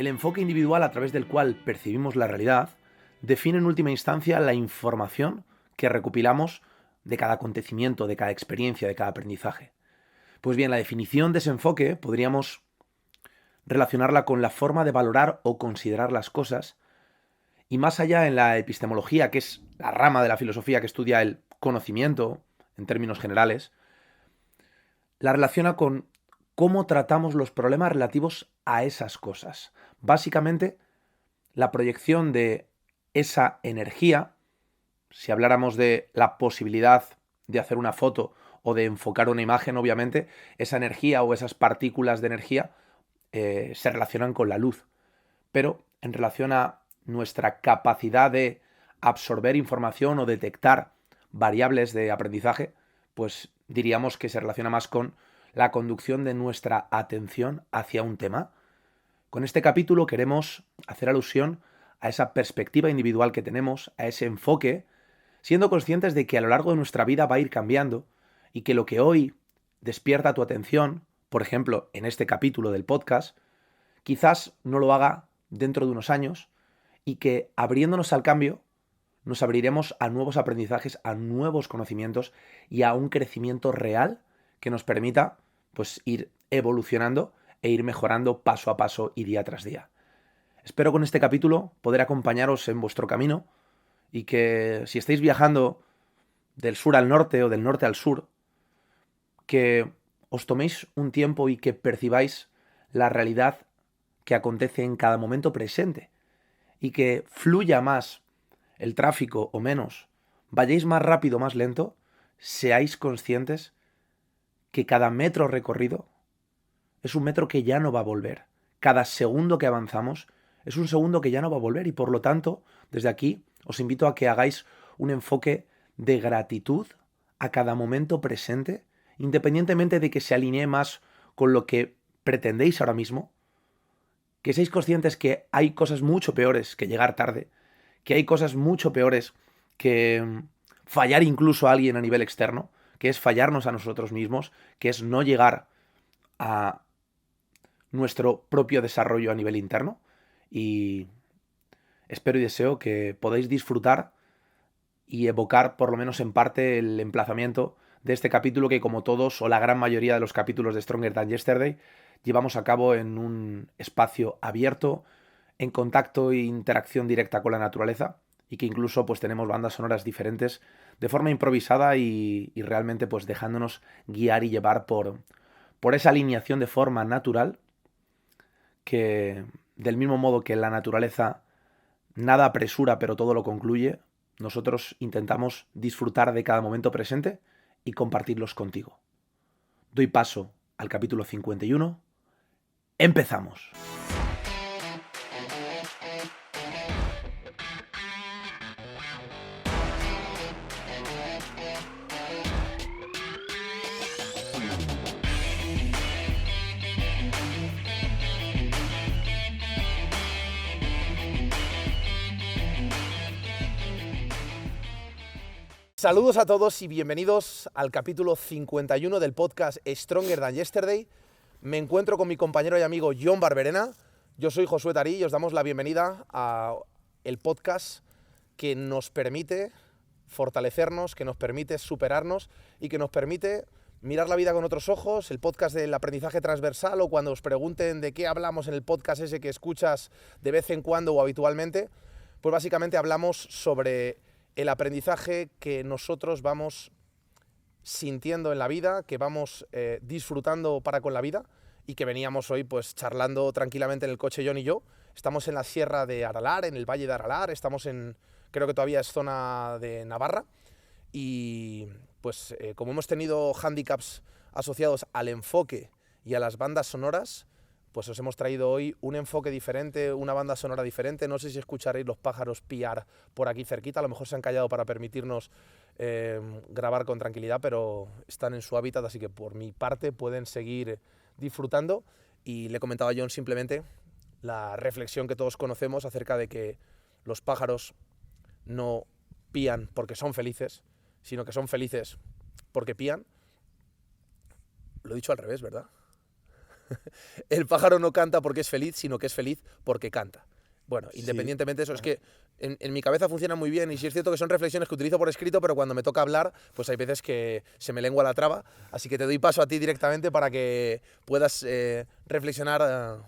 El enfoque individual a través del cual percibimos la realidad define en última instancia la información que recopilamos de cada acontecimiento, de cada experiencia, de cada aprendizaje. Pues bien, la definición de ese enfoque podríamos relacionarla con la forma de valorar o considerar las cosas, y más allá en la epistemología, que es la rama de la filosofía que estudia el conocimiento en términos generales, la relaciona con cómo tratamos los problemas relativos a esas cosas. Básicamente, la proyección de esa energía, si habláramos de la posibilidad de hacer una foto o de enfocar una imagen, obviamente, esa energía o esas partículas de energía se relacionan con la luz. Pero en relación a nuestra capacidad de absorber información o detectar variables de aprendizaje, pues diríamos que se relaciona más con la conducción de nuestra atención hacia un tema. Con este capítulo queremos hacer alusión a esa perspectiva individual que tenemos, a ese enfoque, siendo conscientes de que a lo largo de nuestra vida va a ir cambiando y que lo que hoy despierta tu atención, por ejemplo, en este capítulo del podcast, quizás no lo haga dentro de unos años, y que abriéndonos al cambio nos abriremos a nuevos aprendizajes, a nuevos conocimientos y a un crecimiento real que nos permita pues ir evolucionando e ir mejorando paso a paso y día tras día. Espero con este capítulo poder acompañaros en vuestro camino y que si estáis viajando del sur al norte o del norte al sur, que os toméis un tiempo y que percibáis la realidad que acontece en cada momento presente y que fluya más el tráfico o menos, vayáis más rápido o más lento, seáis conscientes que cada metro recorrido es un metro que ya no va a volver. Cada segundo que avanzamos es un segundo que ya no va a volver y por lo tanto, desde aquí os invito a que hagáis un enfoque de gratitud a cada momento presente, independientemente de que se alinee más con lo que pretendéis ahora mismo, que seáis conscientes que hay cosas mucho peores que llegar tarde, que hay cosas mucho peores que fallar incluso a alguien a nivel externo, que es fallarnos a nosotros mismos, que es no llegar a nuestro propio desarrollo a nivel interno. Y espero y deseo que podáis disfrutar y evocar por lo menos en parte el emplazamiento de este capítulo que, como todos o la gran mayoría de los capítulos de Stronger Than Yesterday, llevamos a cabo en un espacio abierto, en contacto e interacción directa con la naturaleza, y que incluso pues tenemos bandas sonoras diferentes de forma improvisada y realmente pues dejándonos guiar y llevar por esa alineación de forma natural que, del mismo modo que la naturaleza nada apresura pero todo lo concluye, nosotros intentamos disfrutar de cada momento presente y compartirlos contigo. Doy paso al capítulo 51. ¡Empezamos! Saludos a todos y bienvenidos al capítulo 51 del podcast Stronger Than Yesterday. Me encuentro con mi compañero y amigo Jon Barberena. Yo soy Josué Tarí y os damos la bienvenida a el podcast que nos permite fortalecernos, que nos permite superarnos y que nos permite mirar la vida con otros ojos, el podcast del aprendizaje transversal, o cuando os pregunten de qué hablamos en el podcast ese que escuchas de vez en cuando o habitualmente, pues básicamente hablamos sobre el aprendizaje que nosotros vamos sintiendo en la vida, que vamos disfrutando para con la vida, y que veníamos hoy pues charlando tranquilamente en el coche Jon y yo. Estamos en la sierra de Aralar, en el valle de Aralar, estamos en, creo que todavía es zona de Navarra, y pues como hemos tenido hándicaps asociados al enfoque y a las bandas sonoras, pues os hemos traído hoy un enfoque diferente, una banda sonora diferente. No sé si escucharéis los pájaros piar por aquí cerquita, a lo mejor se han callado para permitirnos grabar con tranquilidad, pero están en su hábitat, así que por mi parte pueden seguir disfrutando. Y le comentaba a Jon simplemente la reflexión que todos conocemos acerca de que los pájaros no pían porque son felices, sino que son felices porque pían. Lo he dicho al revés, ¿verdad? El pájaro no canta porque es feliz, sino que es feliz porque canta. Bueno, Sí. independientemente de eso, es que en mi cabeza funciona muy bien y sí es cierto que son reflexiones que utilizo por escrito, pero cuando me toca hablar, pues hay veces que se me lengua la traba, así que te doy paso a ti directamente para que puedas reflexionar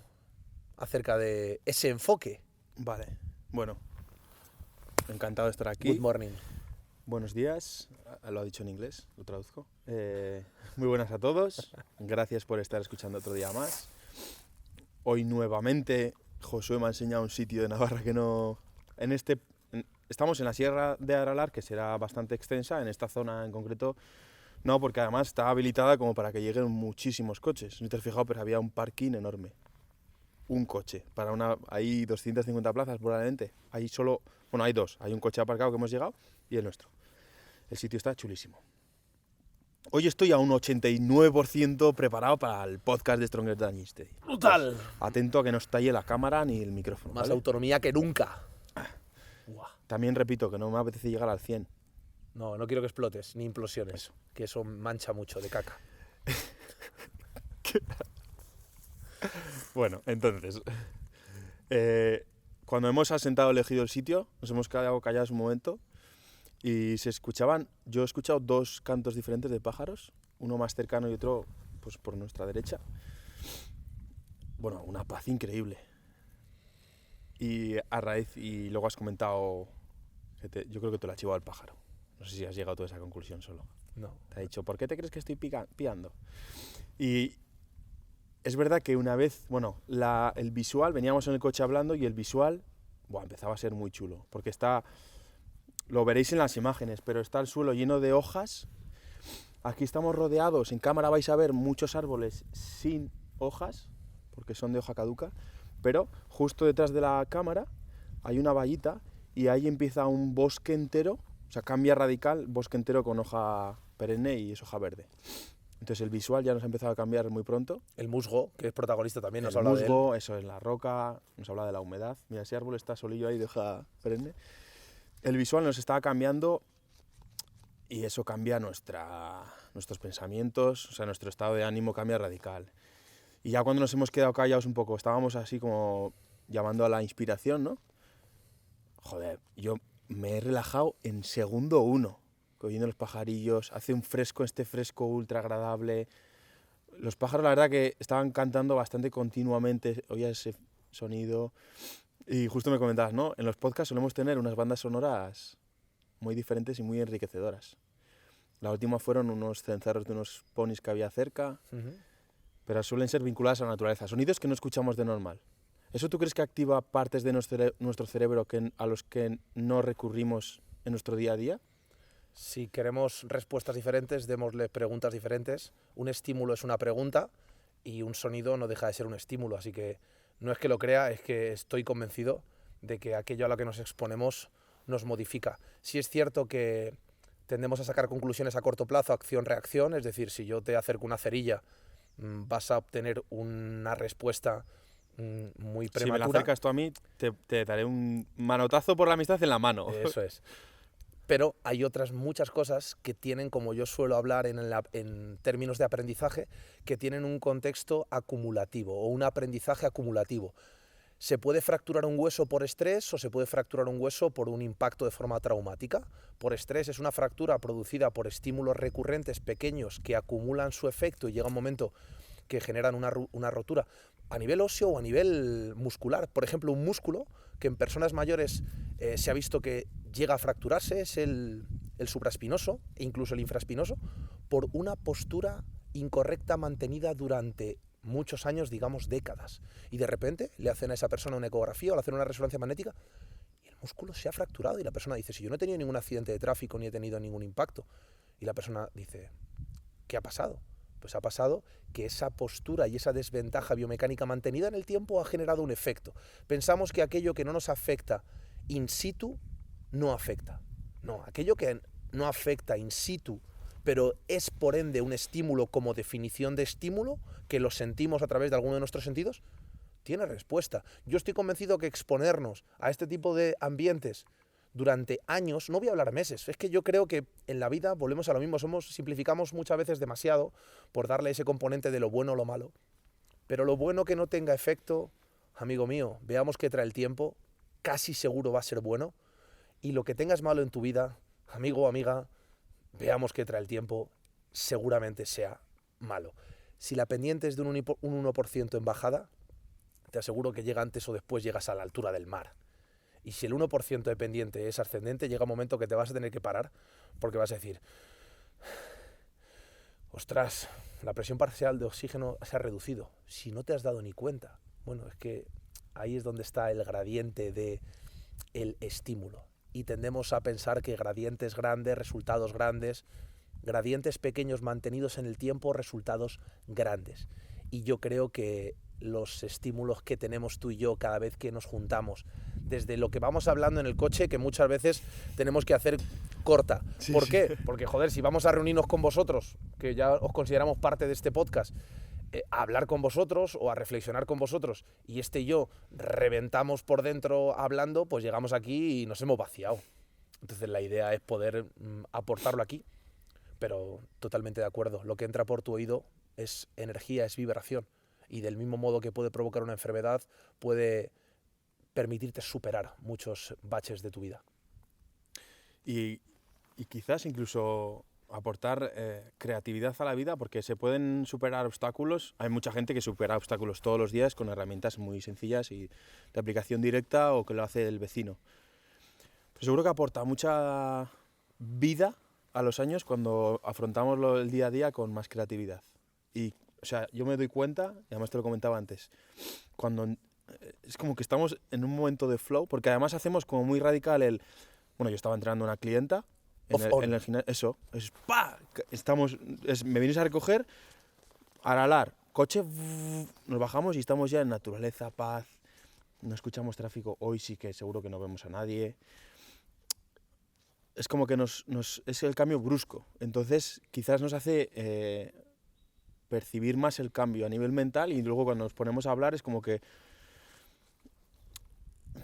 acerca de ese enfoque. Vale, bueno, encantado de estar aquí. Good morning. Buenos días, lo ha dicho en inglés, lo traduzco. Muy buenas a todos, gracias por estar escuchando otro día más. Hoy nuevamente Josué me ha enseñado un sitio de Navarra que no... Estamos en la Sierra de Aralar, que será bastante extensa, en esta zona en concreto no, porque además está habilitada como para que lleguen muchísimos coches. No te has fijado, pero había un parking enorme. Un coche, hay 250 plazas probablemente. Hay solo, bueno, hay dos. Hay un coche aparcado que hemos llegado y el nuestro. El sitio está chulísimo. Hoy estoy a un 89% preparado para el podcast de Stronger Than Yesterday. ¡Brutal! Atento a que no estalle la cámara ni el micrófono. Más ¿vale? autonomía que nunca. Buah. También repito que no me apetece llegar al 100. No quiero que explotes, ni implosiones, Eso. que eso mancha mucho de caca. Bueno, entonces, cuando hemos asentado, elegido el sitio, nos hemos quedado callados un momento y yo he escuchado dos cantos diferentes de pájaros, uno más cercano y otro pues por nuestra derecha. Bueno, una paz increíble. Y luego has comentado, yo creo que te lo ha chivado el pájaro. No sé si has llegado tú a esa conclusión solo. No. Te ha dicho, ¿por qué te crees que estoy piando? Y es verdad que una vez, bueno, el visual, veníamos en el coche hablando y el visual, empezaba a ser muy chulo, porque lo veréis en las imágenes, pero está el suelo lleno de hojas. Aquí estamos rodeados, en cámara vais a ver muchos árboles sin hojas, porque son de hoja caduca, pero justo detrás de la cámara hay una vallita y ahí empieza un bosque entero, o sea, cambia radical, bosque entero con hoja perenne y es hoja verde. Entonces el visual ya nos ha empezado a cambiar muy pronto. El musgo, que es protagonista también, nos El habla de él. musgo, eso es la roca, nos habla de la humedad. Mira, ese árbol está solillo ahí de hoja perenne. El visual nos estaba cambiando y eso cambia nuestros pensamientos, o sea, nuestro estado de ánimo cambia radical. Y ya cuando nos hemos quedado callados un poco, estábamos así como llamando a la inspiración, ¿no? Joder, yo me he relajado en segundo uno, oyendo los pajarillos, hace un fresco, fresco ultra agradable. Los pájaros, la verdad que estaban cantando bastante continuamente, oía ese sonido. Y justo me comentabas, ¿no? En los podcasts solemos tener unas bandas sonoras muy diferentes y muy enriquecedoras. La última fueron unos cencerros de unos ponis que había cerca, pero suelen ser vinculadas a la naturaleza. Sonidos que no escuchamos de normal. ¿Eso tú crees que activa partes de nuestro cerebro a los que no recurrimos en nuestro día a día? Si queremos respuestas diferentes, démosle preguntas diferentes. Un estímulo es una pregunta y un sonido no deja de ser un estímulo. Así que no es que lo crea, es que estoy convencido de que aquello a lo que nos exponemos nos modifica. Sí es cierto que tendemos a sacar conclusiones a corto plazo, acción-reacción. Es decir, si yo te acerco una cerilla, vas a obtener una respuesta muy prematura. Si me la acercas tú a mí, te daré un manotazo por la amistad en la mano. Eso es. Pero hay otras muchas cosas que tienen, como yo suelo hablar en términos de aprendizaje, que tienen un contexto acumulativo o un aprendizaje acumulativo. ¿Se puede fracturar un hueso por estrés o se puede fracturar un hueso por un impacto de forma traumática? Por estrés es una fractura producida por estímulos recurrentes pequeños que acumulan su efecto y llega un momento que generan una rotura a nivel óseo o a nivel muscular. Por ejemplo, un músculo que en personas mayores se ha visto que llega a fracturarse es el supraespinoso e incluso el infraespinoso por una postura incorrecta mantenida durante muchos años, digamos décadas. Y de repente le hacen a esa persona una ecografía o le hacen una resonancia magnética y el músculo se ha fracturado y la persona dice, si yo no he tenido ningún accidente de tráfico ni he tenido ningún impacto. Y la persona dice, ¿qué ha pasado? Pues ha pasado que esa postura y esa desventaja biomecánica mantenida en el tiempo ha generado un efecto. Pensamos que aquello que no nos afecta in situ no afecta. No, aquello que no afecta in situ, pero es por ende un estímulo como definición de estímulo, que lo sentimos a través de alguno de nuestros sentidos, tiene respuesta. Yo estoy convencido que exponernos a este tipo de ambientes durante años, no voy a hablar meses, es que yo creo que en la vida volvemos a lo mismo, simplificamos muchas veces demasiado por darle ese componente de lo bueno o lo malo, Pero lo bueno que no tenga efecto, amigo mío, veamos qué trae el tiempo, casi seguro va a ser bueno. Y lo que tengas malo en tu vida, amigo o amiga, veamos qué trae el tiempo, seguramente sea malo. Si la pendiente es de un 1% en bajada, te aseguro que llega antes o después llegas a la altura del mar. Y si el 1% de pendiente es ascendente, llega un momento que te vas a tener que parar porque vas a decir, ostras, la presión parcial de oxígeno se ha reducido. Si no te has dado ni cuenta. Bueno, es que ahí es donde está el gradiente del estímulo. Y tendemos a pensar que gradientes grandes, resultados grandes, gradientes pequeños mantenidos en el tiempo, resultados grandes. Y yo creo que los estímulos que tenemos tú y yo cada vez que nos juntamos, desde lo que vamos hablando en el coche, que muchas veces tenemos que hacer corta. Sí, ¿Por sí. qué? Porque, joder, si vamos a reunirnos con vosotros, que ya os consideramos parte de este podcast, a hablar con vosotros o a reflexionar con vosotros, y y yo reventamos por dentro hablando, pues llegamos aquí y nos hemos vaciado. Entonces la idea es poder aportarlo aquí. Pero totalmente de acuerdo, lo que entra por tu oído es energía, es vibración. Y del mismo modo que puede provocar una enfermedad, puede permitirte superar muchos baches de tu vida. Y quizás incluso aportar creatividad a la vida, porque se pueden superar obstáculos. Hay mucha gente que supera obstáculos todos los días con herramientas muy sencillas y de aplicación directa o que lo hace el vecino. Pero seguro que aporta mucha vida a los años cuando afrontamos el día a día con más creatividad. Y, o sea, yo me doy cuenta, y además te lo comentaba antes, cuando es como que estamos en un momento de flow, porque además hacemos como muy radical bueno, yo estaba entrenando a una clienta en el gimnasio, eso, es ¡pa! Me vienes a recoger, aralar, coche, nos bajamos y estamos ya en naturaleza, paz, no escuchamos tráfico, hoy sí que seguro que no vemos a nadie. Es como que es el cambio brusco. Entonces, quizás nos hace percibir más el cambio a nivel mental y luego cuando nos ponemos a hablar es como que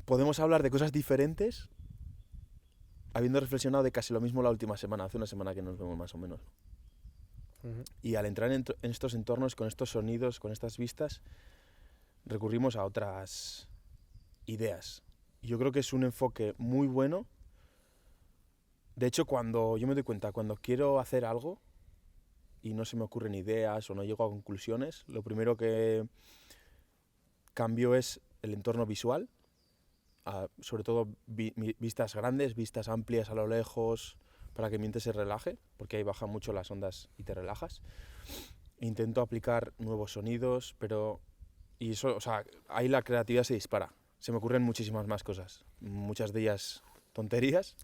podemos hablar de cosas diferentes habiendo reflexionado de casi lo mismo la última semana, hace una semana que nos vemos más o menos. Uh-huh. Y al entrar en estos entornos, con estos sonidos, con estas vistas, recurrimos a otras ideas. Yo creo que es un enfoque muy bueno. De hecho, cuando yo me doy cuenta, cuando quiero hacer algo y no se me ocurren ideas o no llego a conclusiones, lo primero que cambio es el entorno visual, sobre todo vistas grandes, vistas amplias a lo lejos, para que mi mente se relaje, porque ahí bajan mucho las ondas y te relajas. Intento aplicar nuevos sonidos, y eso, o sea, ahí la creatividad se dispara. Se me ocurren muchísimas más cosas, muchas de ellas tonterías.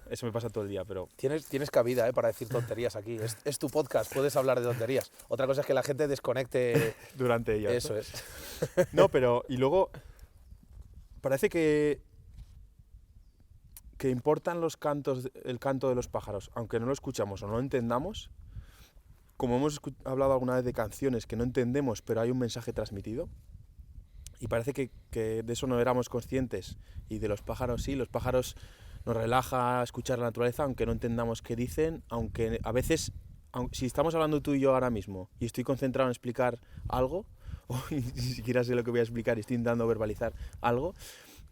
Eso me pasa todo el día, pero... Tienes cabida para decir tonterías aquí. Es tu podcast, puedes hablar de tonterías. Otra cosa es que la gente desconecte... durante ellas. Eso, ¿no? Es. No, pero... Y luego... Parece que importan el canto de los pájaros, aunque no lo escuchamos o no lo entendamos. Como hemos hablado alguna vez de canciones que no entendemos, pero hay un mensaje transmitido. Y parece que de eso no éramos conscientes. Y de los pájaros sí, los pájaros... Nos relaja escuchar la naturaleza, aunque no entendamos qué dicen, aunque a veces, si estamos hablando tú y yo ahora mismo y estoy concentrado en explicar algo, o ni siquiera sé lo que voy a explicar y estoy intentando verbalizar algo,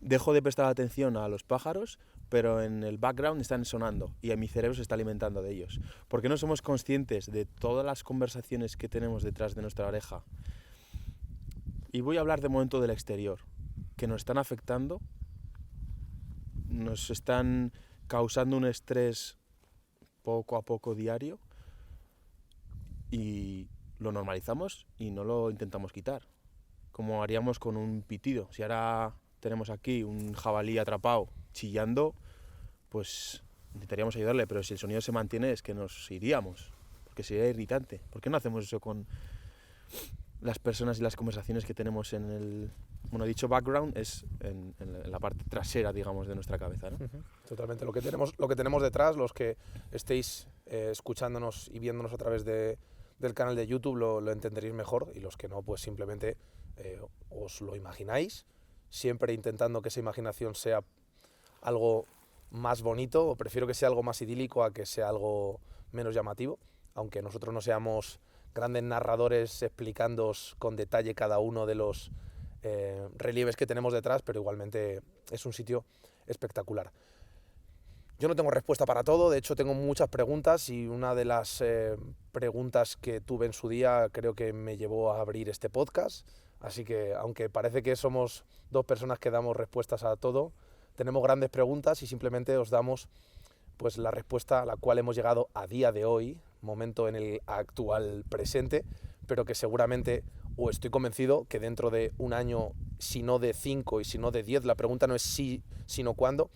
dejo de prestar atención a los pájaros, pero en el background están sonando y a mi cerebro se está alimentando de ellos. Porque no somos conscientes de todas las conversaciones que tenemos detrás de nuestra oreja. Y voy a hablar de momento del exterior, que nos están afectando, nos están causando un estrés poco a poco diario y lo normalizamos y no lo intentamos quitar, como haríamos con un pitido. Si ahora tenemos aquí un jabalí atrapado chillando, pues intentaríamos ayudarle, pero si el sonido se mantiene es que nos iríamos, porque sería irritante. ¿Por qué no hacemos eso con las personas y las conversaciones que tenemos en el... Bueno, dicho background es en la parte trasera, digamos, de nuestra cabeza, ¿no? Uh-huh. Totalmente. Lo que tenemos detrás, los que estéis escuchándonos y viéndonos a través del canal de YouTube lo entenderéis mejor, y los que no, pues simplemente os lo imagináis, siempre intentando que esa imaginación sea algo más bonito, o prefiero que sea algo más idílico a que sea algo menos llamativo, aunque nosotros no seamos grandes narradores explicándoos con detalle cada uno de los relieves que tenemos detrás, pero igualmente es un sitio espectacular. Yo no tengo respuesta para todo, de hecho tengo muchas preguntas y una de las preguntas que tuve en su día creo que me llevó a abrir este podcast, así que aunque parece que somos dos personas que damos respuestas a todo, tenemos grandes preguntas y simplemente os damos pues la respuesta a la cual hemos llegado a día de hoy, momento en el actual presente, pero que seguramente, o estoy convencido, que dentro de un año, si no de 5 y si no de 10, la pregunta no es si, sino cuándo,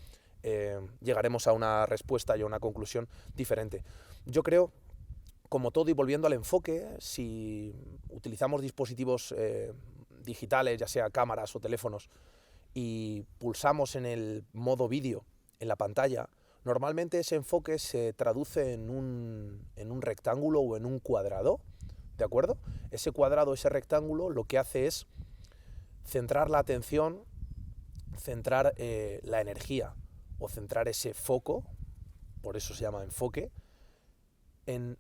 llegaremos a una respuesta y a una conclusión diferente. Yo creo, como todo y volviendo al enfoque, si utilizamos dispositivos digitales, ya sea cámaras o teléfonos, y pulsamos en el modo vídeo en la pantalla, normalmente ese enfoque se traduce en un rectángulo o en un cuadrado, ¿de acuerdo? Ese cuadrado, ese rectángulo, lo que hace es centrar la atención, centrar la energía o centrar ese foco, por eso se llama enfoque, en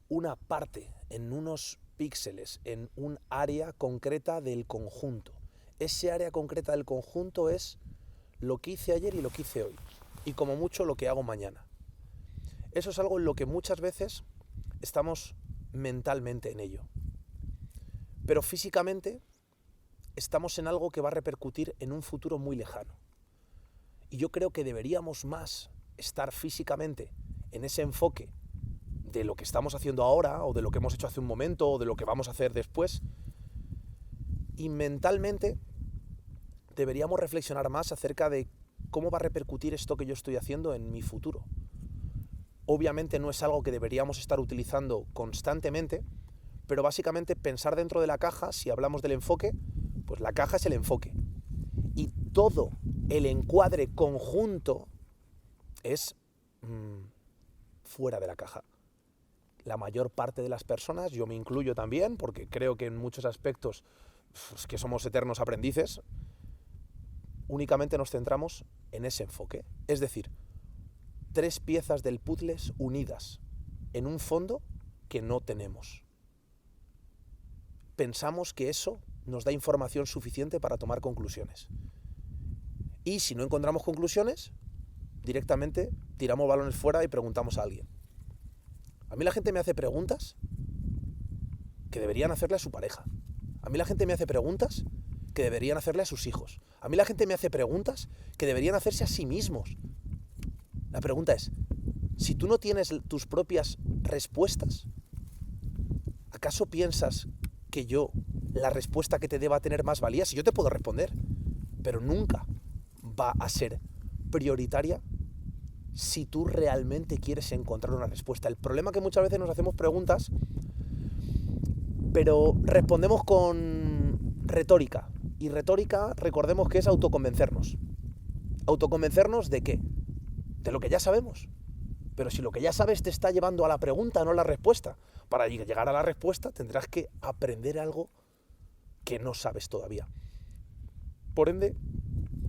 una parte, en unos píxeles, en un área concreta del conjunto. Ese área concreta del conjunto es lo que hice ayer y lo que hice hoy, y como mucho lo que hago mañana. Eso es algo en lo que muchas veces estamos mentalmente en ello, pero físicamente estamos en algo que va a repercutir en un futuro muy lejano. Y yo creo que deberíamos más estar físicamente en ese enfoque de lo que estamos haciendo ahora, o de lo que hemos hecho hace un momento, o de lo que vamos a hacer después, y mentalmente deberíamos reflexionar más acerca de cómo va a repercutir esto que yo estoy haciendo en mi futuro. Obviamente no es algo que deberíamos estar utilizando constantemente, pero básicamente pensar dentro de la caja, si hablamos del enfoque, pues la caja es el enfoque. Y todo el encuadre conjunto es fuera de la caja. La mayor parte de las personas, yo me incluyo también, porque creo que en muchos aspectos es que somos eternos aprendices, únicamente nos centramos en ese enfoque. Es decir, 3 piezas del puzzle unidas en un fondo que no tenemos. Pensamos que eso nos da información suficiente para tomar conclusiones. Y si no encontramos conclusiones, directamente tiramos balones fuera y preguntamos a alguien. A mí la gente me hace preguntas que deberían hacerle a su pareja. A mí la gente me hace preguntas que deberían hacerle a sus hijos. A mí la gente me hace preguntas que deberían hacerse a sí mismos. La pregunta es, si tú no tienes tus propias respuestas, ¿acaso piensas que yo, la respuesta que te deba tener más valía? Si yo te puedo responder, pero nunca va a ser prioritaria si tú realmente quieres encontrar una respuesta. El problema es que muchas veces nos hacemos preguntas, pero respondemos con retórica. Y retórica, recordemos que es autoconvencernos. ¿Autoconvencernos de qué? De lo que ya sabemos. Pero si lo que ya sabes te está llevando a la pregunta, no a la respuesta. Para llegar a la respuesta tendrás que aprender algo que no sabes todavía. Por ende,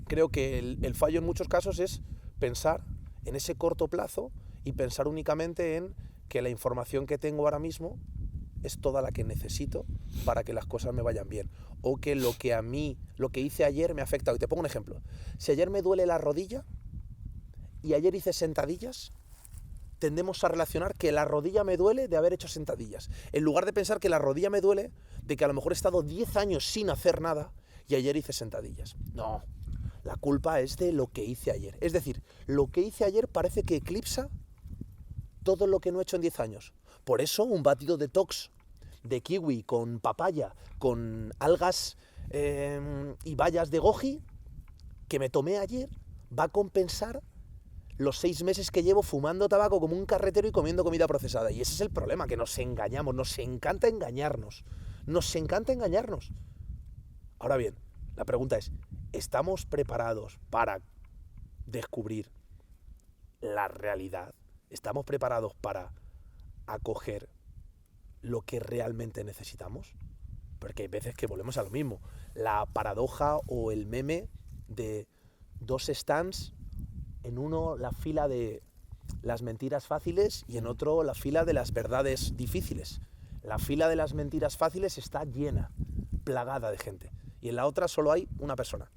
creo que el fallo en muchos casos es pensar en ese corto plazo y pensar únicamente en que la información que tengo ahora mismo es toda la que necesito para que las cosas me vayan bien. O que lo que hice ayer me ha afectado. Y te pongo un ejemplo. Si ayer me duele la rodilla y ayer hice sentadillas, tendemos a relacionar que la rodilla me duele de haber hecho sentadillas, en lugar de pensar que la rodilla me duele de que a lo mejor he estado 10 años sin hacer nada y ayer hice sentadillas. No, la culpa es de lo que hice ayer. Es decir, lo que hice ayer parece que eclipsa todo lo que no he hecho en 10 años. Por eso un batido detox de kiwi con papaya, con algas y bayas de goji que me tomé ayer, va a compensar los 6 meses que llevo fumando tabaco como un carretero y comiendo comida procesada. Y ese es el problema, que nos engañamos, nos encanta engañarnos. Nos encanta engañarnos. Ahora bien, la pregunta es, ¿estamos preparados para descubrir la realidad? ¿Estamos preparados para acoger lo que realmente necesitamos? Porque hay veces que volvemos a lo mismo. La paradoja o el meme de 2 stands, en uno la fila de las mentiras fáciles y en otro la fila de las verdades difíciles. La fila de las mentiras fáciles está llena, plagada de gente. Y en la otra solo hay una persona.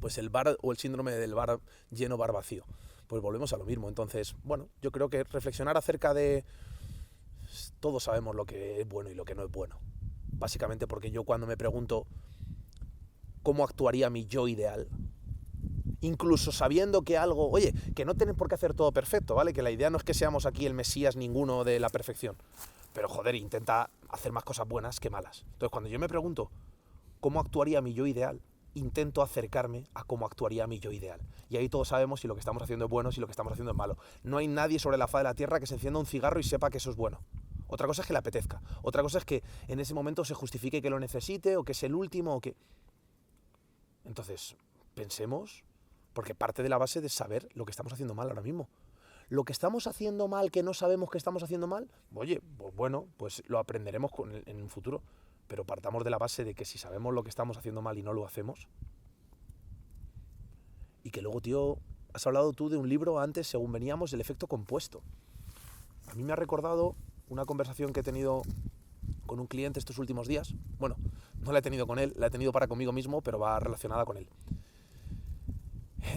Pues el bar o el síndrome del bar lleno, bar vacío. Pues volvemos a lo mismo. Entonces, bueno, yo creo que reflexionar acerca de... Todos sabemos lo que es bueno y lo que no es bueno. Básicamente porque yo cuando me pregunto cómo actuaría mi yo ideal, incluso sabiendo que algo... Oye, que no tienen por qué hacer todo perfecto, ¿vale? Que la idea no es que seamos aquí el mesías ninguno de la perfección. Pero, joder, intenta hacer más cosas buenas que malas. Entonces, cuando yo me pregunto cómo actuaría mi yo ideal, intento acercarme a cómo actuaría mi yo ideal. Y ahí todos sabemos si lo que estamos haciendo es bueno, si lo que estamos haciendo es malo. No hay nadie sobre la faz de la tierra que se encienda un cigarro y sepa que eso es bueno. Otra cosa es que le apetezca. Otra cosa es que en ese momento se justifique que lo necesite o que es el último o que... Entonces, pensemos, porque parte de la base de saber lo que estamos haciendo mal ahora mismo. Lo que estamos haciendo mal, que no sabemos que estamos haciendo mal, oye, pues bueno, pues lo aprenderemos en un futuro. Pero partamos de la base de que si sabemos lo que estamos haciendo mal y no lo hacemos... Y que luego, tío, has hablado tú de un libro antes, según veníamos, del efecto compuesto. A mí me ha recordado una conversación que he tenido con un cliente estos últimos días. Bueno, no la he tenido con él, la he tenido para conmigo mismo, pero va relacionada con él.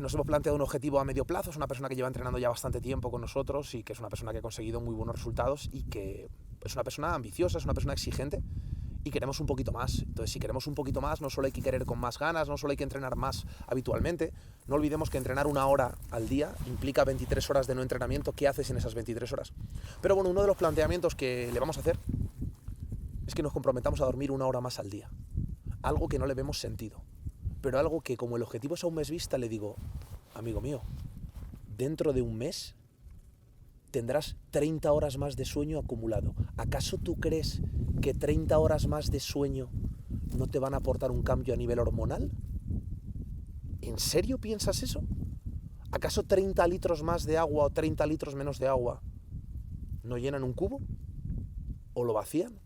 Nos hemos planteado un objetivo a medio plazo. Es una persona que lleva entrenando ya bastante tiempo con nosotros y que es una persona que ha conseguido muy buenos resultados y que es una persona ambiciosa, es una persona exigente y queremos un poquito más. Entonces, si queremos un poquito más, no solo hay que querer con más ganas, no solo hay que entrenar más habitualmente. No olvidemos que entrenar 1 hora al día implica 23 horas de no entrenamiento. ¿Qué haces en esas 23 horas? Pero bueno, uno de los planteamientos que le vamos a hacer es que nos comprometamos a dormir 1 hora más al día. Algo que no le vemos sentido. Pero algo que, como el objetivo es a un mes vista, le digo, amigo mío, dentro de un mes tendrás 30 horas más de sueño acumulado. ¿Acaso tú crees que 30 horas más de sueño no te van a aportar un cambio a nivel hormonal? ¿En serio piensas eso? ¿Acaso 30 litros más de agua o 30 litros menos de agua no llenan un cubo? ¿O lo vacían?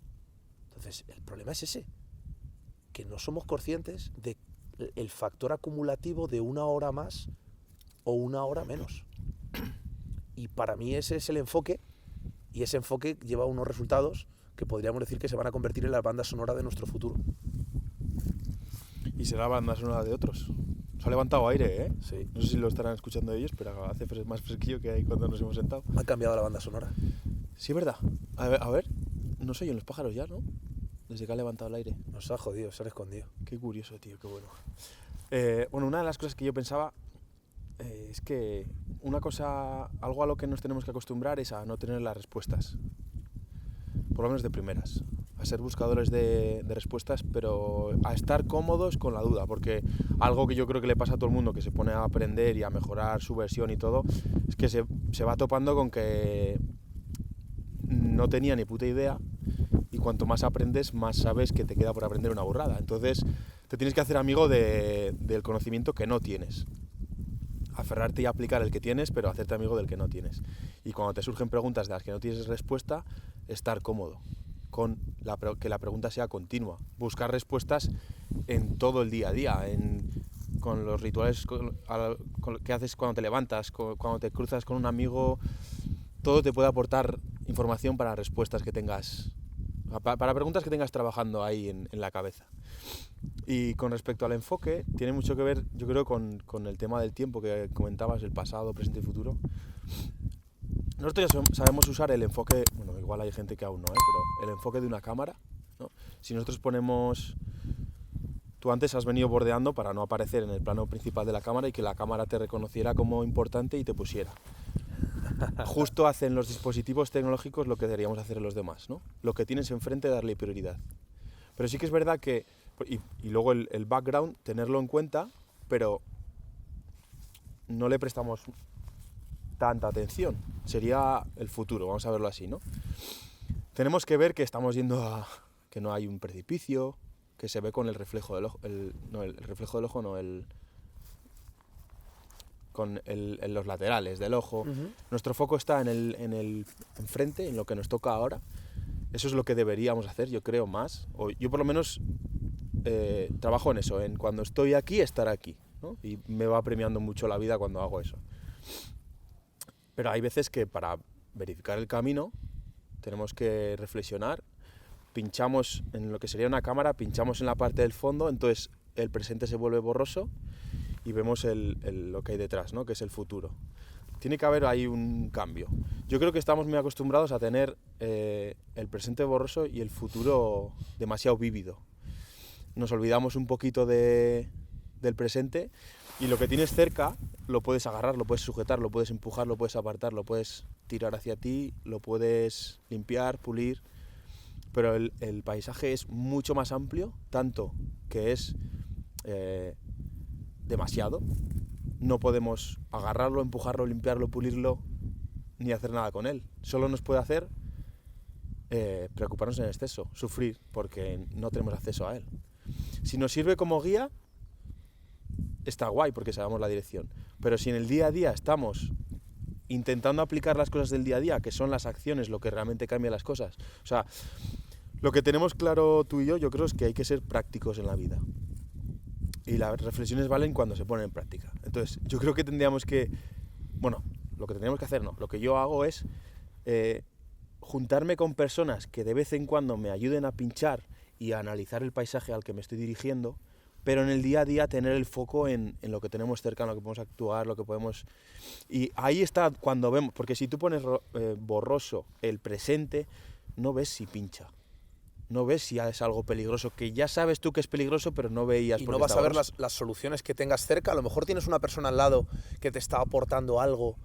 Entonces, el problema es ese, que no somos conscientes del factor acumulativo de 1 hora más o 1 hora menos. Y para mí ese es el enfoque, y ese enfoque lleva unos resultados que podríamos decir que se van a convertir en la banda sonora de nuestro futuro. Y será la banda sonora de otros. Se ha levantado aire, ¿eh? Sí. No sé si lo estarán escuchando ellos, pero hace más fresquillo que ahí cuando nos hemos sentado. Ha cambiado la banda sonora. Sí, verdad. A ver, no se oyen los pájaros ya, ¿no? Desde que ha levantado el aire. Nos ha jodido, se ha escondido. Qué curioso, tío, qué bueno. Bueno, una de las cosas que yo pensaba es que una cosa, algo a lo que nos tenemos que acostumbrar es a no tener las respuestas, por lo menos de primeras, a ser buscadores de respuestas, pero a estar cómodos con la duda, porque algo que yo creo que le pasa a todo el mundo que se pone a aprender y a mejorar su versión y todo, es que se va topando con que no tenía ni puta idea, y cuanto más aprendes, más sabes que te queda por aprender una burrada. Entonces te tienes que hacer amigo del conocimiento que no tienes, aferrarte y aplicar el que tienes, pero hacerte amigo del que no tienes. Y cuando te surgen preguntas de las que no tienes respuesta, estar cómodo con que la pregunta sea continua, buscar respuestas en todo el día a día, con los rituales que haces cuando te levantas, cuando te cruzas con un amigo. Todo te puede aportar información para respuestas que tengas, para preguntas que tengas trabajando ahí en la cabeza. Y con respecto al enfoque, tiene mucho que ver, yo creo, con el tema del tiempo que comentabas, el pasado, presente y futuro. Nosotros ya sabemos usar el enfoque, bueno, igual hay gente que aún no, pero el enfoque de una cámara, ¿no? Si nosotros ponemos... Tú antes has venido bordeando para no aparecer en el plano principal de la cámara y que la cámara te reconociera como importante y te pusiera. Justo hacen los dispositivos tecnológicos lo que deberíamos hacer en los demás, ¿no? Lo que tienes enfrente, darle prioridad. Pero sí que es verdad que... Y luego el background, tenerlo en cuenta, pero no le prestamos tanta atención. Sería el futuro, vamos a verlo así, ¿no? Tenemos que ver que estamos yendo a... que no hay un precipicio, que se ve con el reflejo del ojo... con los laterales del ojo. Uh-huh. Nuestro foco está en el enfrente, en lo que nos toca ahora. Eso es lo que deberíamos hacer, yo creo, más. O yo por lo menos trabajo en eso, en cuando estoy aquí, estar aquí, ¿no? Y me va premiando mucho la vida cuando hago eso. Pero hay veces que para verificar el camino tenemos que reflexionar, pinchamos en lo que sería una cámara, pinchamos en la parte del fondo, entonces el presente se vuelve borroso y vemos lo que hay detrás, ¿no? Que es el futuro. Tiene que haber ahí un cambio. Yo creo que estamos muy acostumbrados a tener el presente borroso y el futuro demasiado vívido. Nos olvidamos un poquito del presente y lo que tienes cerca lo puedes agarrar, lo puedes sujetar, lo puedes empujar, lo puedes apartar, lo puedes tirar hacia ti, lo puedes limpiar, pulir, pero el paisaje es mucho más amplio, tanto que es demasiado. No podemos agarrarlo, empujarlo, limpiarlo, pulirlo, ni hacer nada con él. Solo nos puede hacer preocuparnos en exceso, sufrir, porque no tenemos acceso a él. Si nos sirve como guía, está guay porque sabemos la dirección. Pero si en el día a día estamos intentando aplicar las cosas del día a día, que son las acciones lo que realmente cambia las cosas. O sea, lo que tenemos claro tú y yo creo es que hay que ser prácticos en la vida. Y las reflexiones valen cuando se ponen en práctica. Entonces, yo creo que tendríamos que... Bueno, lo que tendríamos que hacer no. Lo que yo hago es juntarme con personas que de vez en cuando me ayuden a pinchar y a analizar el paisaje al que me estoy dirigiendo, pero en el día a día tener el foco en lo que tenemos cerca, en lo que podemos actuar, lo que podemos... Y ahí está cuando vemos... Porque si tú pones borroso el presente, no ves si pincha. No ves si es algo peligroso, que ya sabes tú que es peligroso, pero no veías. Y no vas a ver las soluciones que tengas cerca. A lo mejor tienes una persona al lado que te está aportando algo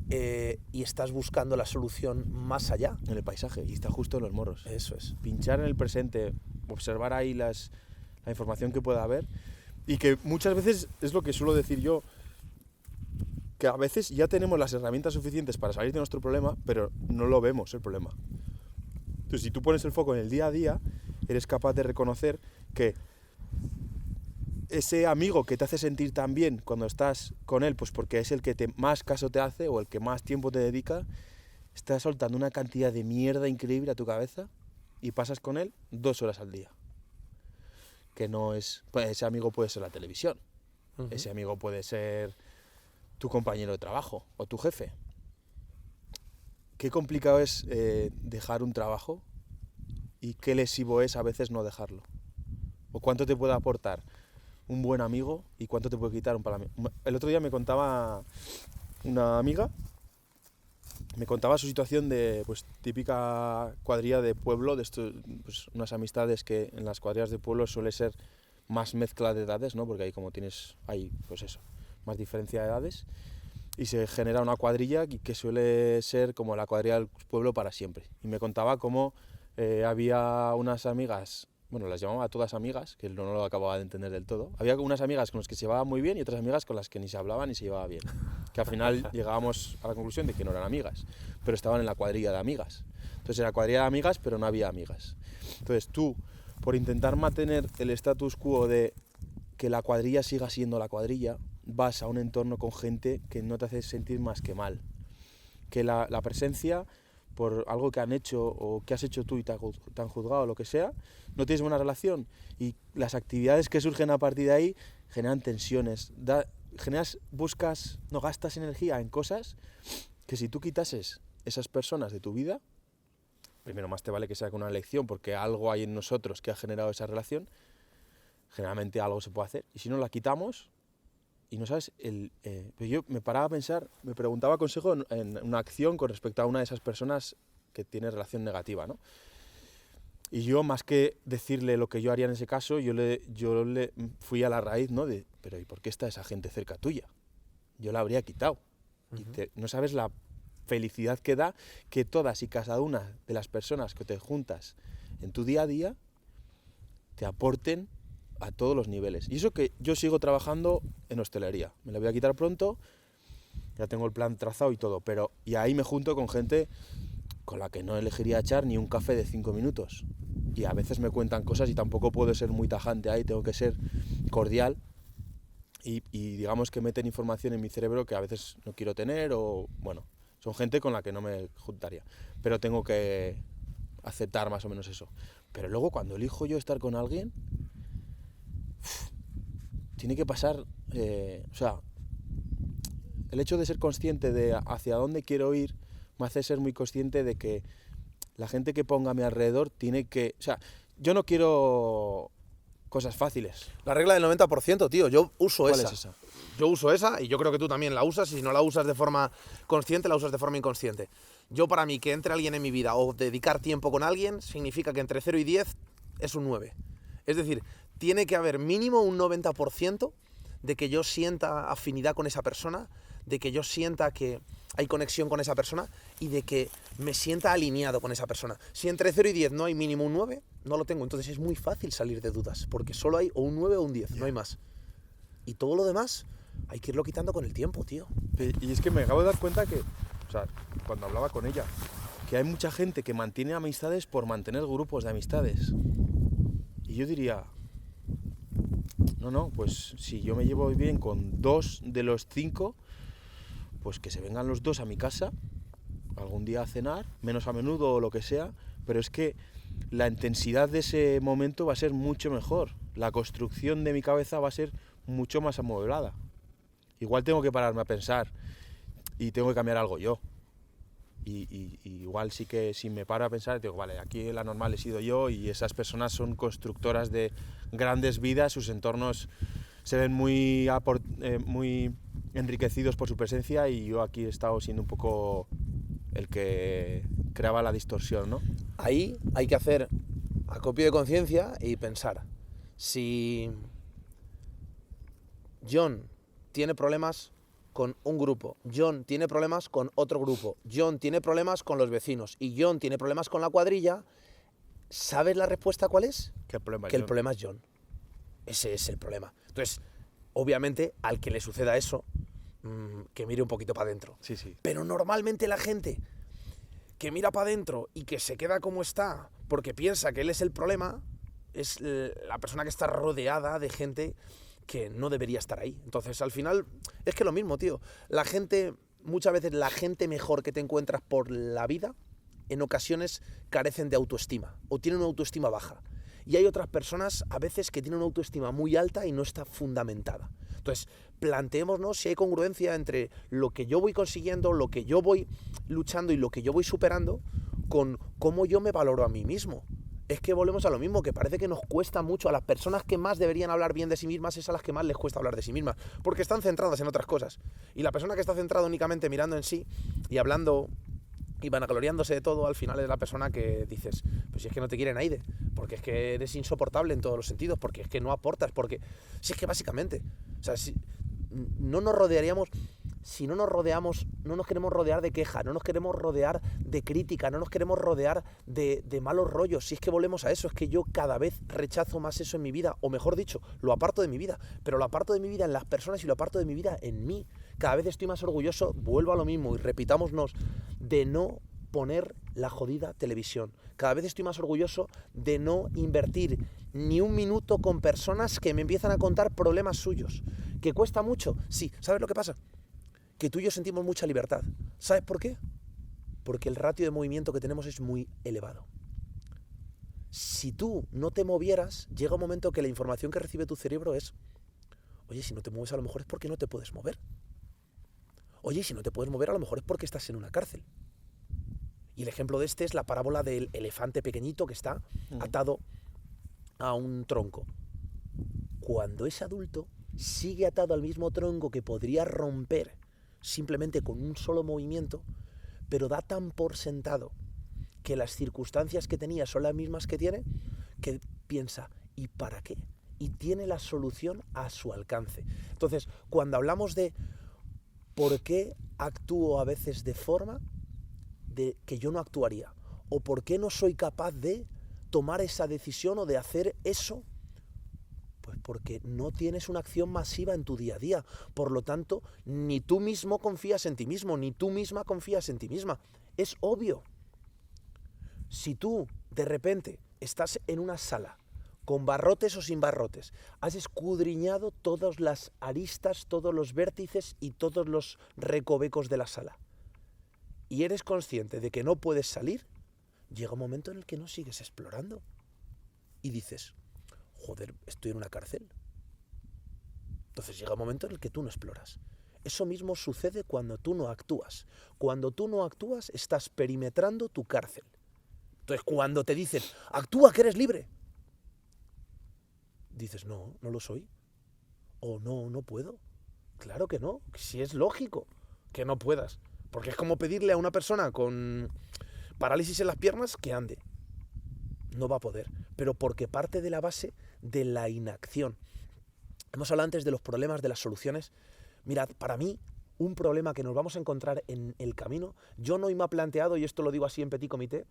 y estás buscando la solución más allá. En el paisaje, y está justo en los morros. Eso es. Pinchar en el presente, observar ahí la información que pueda haber, y que muchas veces, es lo que suelo decir yo, que a veces ya tenemos las herramientas suficientes para salir de nuestro problema, pero no lo vemos el problema. Entonces, si tú pones el foco en el día a día, eres capaz de reconocer que ese amigo que te hace sentir tan bien cuando estás con él, pues porque es el que más caso te hace o el que más tiempo te dedica, está soltando una cantidad de mierda increíble a tu cabeza y pasas con él 2 horas al día. Que no es... Pues ese amigo puede ser la televisión, ese amigo puede ser tu compañero de trabajo o tu jefe. Qué complicado es dejar un trabajo y qué lesivo es a veces no dejarlo. O cuánto te puede aportar un buen amigo y cuánto te puede quitar un mal amigo. El otro día me contaba una amiga, me contaba su situación de pues típica cuadrilla de pueblo, de pues, unas amistades que en las cuadrillas de pueblo suele ser más mezcla de edades, ¿no? Porque ahí como hay pues eso, más diferencia de edades. Y se genera una cuadrilla que suele ser como la cuadrilla del pueblo para siempre. Y me contaba cómo había unas amigas, bueno, las llamaba todas amigas, que no lo acababa de entender del todo. Había unas amigas con las que se llevaba muy bien y otras amigas con las que ni se hablaba ni se llevaba bien. Que al final llegábamos a la conclusión de que no eran amigas, pero estaban en la cuadrilla de amigas. Entonces era cuadrilla de amigas, pero no había amigas. Entonces tú, por intentar mantener el status quo de que la cuadrilla siga siendo la cuadrilla, vas a un entorno con gente que no te hace sentir más que mal. Que la presencia, por algo que han hecho o que has hecho tú y te han juzgado o lo que sea, no tienes buena relación. Y las actividades que surgen a partir de ahí generan tensiones. Gastas energía en cosas que si tú quitases esas personas de tu vida, primero más te vale que sea con una elección porque algo hay en nosotros que ha generado esa relación, generalmente algo se puede hacer. Y si no la quitamos... Y no sabes, yo me paraba a pensar, me preguntaba consejo en una acción con respecto a una de esas personas que tiene relación negativa, ¿no? Y yo, más que decirle lo que yo haría en ese caso, yo le fui a la raíz, ¿no? Pero ¿y por qué está esa gente cerca tuya? Yo la habría quitado. Y no sabes la felicidad que da que todas y cada una de las personas que te juntas en tu día a día te aporten a todos los niveles. Y eso que yo sigo trabajando en hostelería. Me la voy a quitar pronto, ya tengo el plan trazado y todo, y ahí me junto con gente con la que no elegiría echar ni un café de 5 minutos. Y a veces me cuentan cosas y tampoco puedo ser muy tajante ahí, tengo que ser cordial y digamos que meten información en mi cerebro que a veces no quiero tener o, bueno, son gente con la que no me juntaría. Pero tengo que aceptar más o menos eso. Pero luego cuando elijo yo estar con alguien, tiene que pasar, o sea, el hecho de ser consciente de hacia dónde quiero ir me hace ser muy consciente de que la gente que ponga a mi alrededor tiene que... O sea, yo no quiero cosas fáciles. La regla del 90%, tío, yo uso ¿Cuál esa. es esa? Yo uso esa y yo creo que tú también la usas, y si no la usas de forma consciente, la usas de forma inconsciente. Yo, para mí, que entre alguien en mi vida o dedicar tiempo con alguien significa que entre 0 y 10 es un 9. Es decir, tiene que haber mínimo un 90% de que yo sienta afinidad con esa persona, de que yo sienta que hay conexión con esa persona y de que me sienta alineado con esa persona. Si entre 0 y 10 no hay mínimo un 9, no lo tengo. Entonces es muy fácil salir de dudas, porque solo hay o un 9 o un 10, no hay más. Y todo lo demás hay que irlo quitando con el tiempo, tío. Y es que me acabo de dar cuenta que, o sea, cuando hablaba con ella, que hay mucha gente que mantiene amistades por mantener grupos de amistades. Y yo diría, no, pues si yo me llevo bien con 2 de los 5, pues que se vengan los 2 a mi casa, algún día a cenar, menos a menudo o lo que sea, pero es que la intensidad de ese momento va a ser mucho mejor. La construcción de mi cabeza va a ser mucho más amueblada. Igual tengo que pararme a pensar y tengo que cambiar algo yo. Y igual sí que si me paro a pensar, digo, vale, aquí la normal he sido yo y esas personas son constructoras de grandes vidas, sus entornos se ven muy enriquecidos por su presencia y yo aquí he estado siendo un poco el que creaba la distorsión, ¿no? Ahí hay que hacer acopio de conciencia y pensar, si John tiene problemas con un grupo, John tiene problemas con otro grupo, John tiene problemas con los vecinos y John tiene problemas con la cuadrilla, ¿sabes la respuesta cuál es? ¿Qué problema? Que el problema es John. Ese es el problema. Entonces, obviamente, al que le suceda eso, que mire un poquito para adentro. Sí, sí. Pero normalmente la gente que mira para adentro y que se queda como está porque piensa que él es el problema, es la persona que está rodeada de gente que no debería estar ahí. Entonces, al final, es que lo mismo, tío. La gente, muchas veces la gente mejor que te encuentras por la vida, en ocasiones carecen de autoestima o tienen una autoestima baja. Y hay otras personas a veces que tienen una autoestima muy alta y no está fundamentada. Entonces, planteémonos si hay congruencia entre lo que yo voy consiguiendo, lo que yo voy luchando y lo que yo voy superando con cómo yo me valoro a mí mismo. Es que volvemos a lo mismo, que parece que nos cuesta mucho. A las personas que más deberían hablar bien de sí mismas es a las que más les cuesta hablar de sí mismas, porque están centradas en otras cosas. Y la persona que está centrada únicamente mirando en sí y hablando y vanagloriándose de todo, al final es la persona que dices, pues si es que no te quiere nadie, porque es que eres insoportable en todos los sentidos, porque es que no aportas, porque si es que básicamente, o sea, si no nos rodearíamos, si no nos rodeamos, no nos queremos rodear de queja, no nos queremos rodear de crítica, no nos queremos rodear de malos rollos. Si es que volvemos a eso, es que yo cada vez rechazo más eso en mi vida, o mejor dicho, lo aparto de mi vida, pero lo aparto de mi vida en las personas y lo aparto de mi vida en mí. Cada vez estoy más orgulloso, vuelvo a lo mismo y repitámonos, de no poner la jodida televisión. Cada vez estoy más orgulloso de no invertir ni un minuto con personas que me empiezan a contar problemas suyos. ¿Que cuesta mucho? Sí. ¿Sabes lo que pasa? Que tú y yo sentimos mucha libertad. ¿Sabes por qué? Porque el ratio de movimiento que tenemos es muy elevado. Si tú no te movieras, llega un momento que la información que recibe tu cerebro es, oye, si no te mueves a lo mejor es porque no te puedes mover. Oye, si no te puedes mover a lo mejor es porque estás en una cárcel. Y el ejemplo de este es la parábola del elefante pequeñito que está atado a un tronco. Cuando es adulto, sigue atado al mismo tronco que podría romper simplemente con un solo movimiento, pero da tan por sentado que las circunstancias que tenía son las mismas que tiene, que piensa, ¿y para qué? Y tiene la solución a su alcance. Entonces, cuando hablamos de por qué actúo a veces de forma de que yo no actuaría, o por qué no soy capaz de tomar esa decisión o de hacer eso, pues porque no tienes una acción masiva en tu día a día. Por lo tanto, ni tú mismo confías en ti mismo, ni tú misma confías en ti misma. Es obvio. Si tú, de repente, estás en una sala, con barrotes o sin barrotes, has escudriñado todas las aristas, todos los vértices y todos los recovecos de la sala, y eres consciente de que no puedes salir, llega un momento en el que no sigues explorando. Y dices, joder, estoy en una cárcel. Entonces llega un momento en el que tú no exploras. Eso mismo sucede cuando tú no actúas. Cuando tú no actúas, estás perimetrando tu cárcel. Entonces, cuando te dicen, actúa que eres libre, dices, no, no lo soy. O no, no puedo. Claro que no, si es lógico que no puedas. Porque es como pedirle a una persona con parálisis en las piernas que ande. No va a poder, pero porque parte de la base de la inacción. Hemos hablado antes de los problemas, de las soluciones. Mirad, para mí, un problema que nos vamos a encontrar en el camino, yo no me ha planteado, y esto lo digo así en petit comité,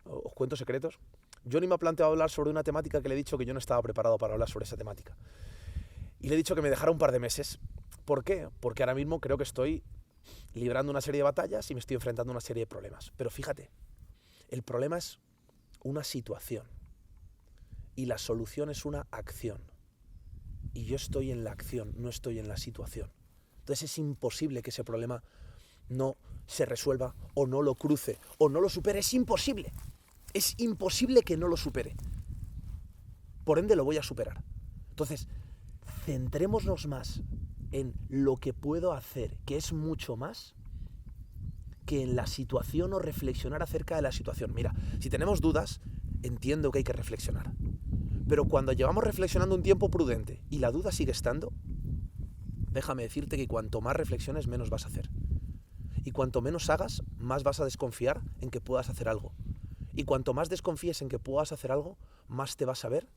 os cuento secretos, yo ni me ha planteado hablar sobre una temática que le he dicho que yo no estaba preparado para hablar sobre esa temática. Y le he dicho que me dejara un par de meses. ¿Por qué? Porque ahora mismo creo que estoy librando una serie de batallas y me estoy enfrentando a una serie de problemas. Pero fíjate, el problema es una situación y la solución es una acción. Y yo estoy en la acción, no estoy en la situación. Entonces es imposible que ese problema no se resuelva o no lo cruce o no lo supere. Es imposible. Es imposible que no lo supere. Por ende lo voy a superar. Entonces, centrémonos más en lo que puedo hacer, que es mucho más que en la situación o reflexionar acerca de la situación. Mira, si tenemos dudas, entiendo que hay que reflexionar. Pero cuando llevamos reflexionando un tiempo prudente y la duda sigue estando, déjame decirte que cuanto más reflexiones, menos vas a hacer. Y cuanto menos hagas, más vas a desconfiar en que puedas hacer algo. Y cuanto más desconfíes en que puedas hacer algo, más te vas a ver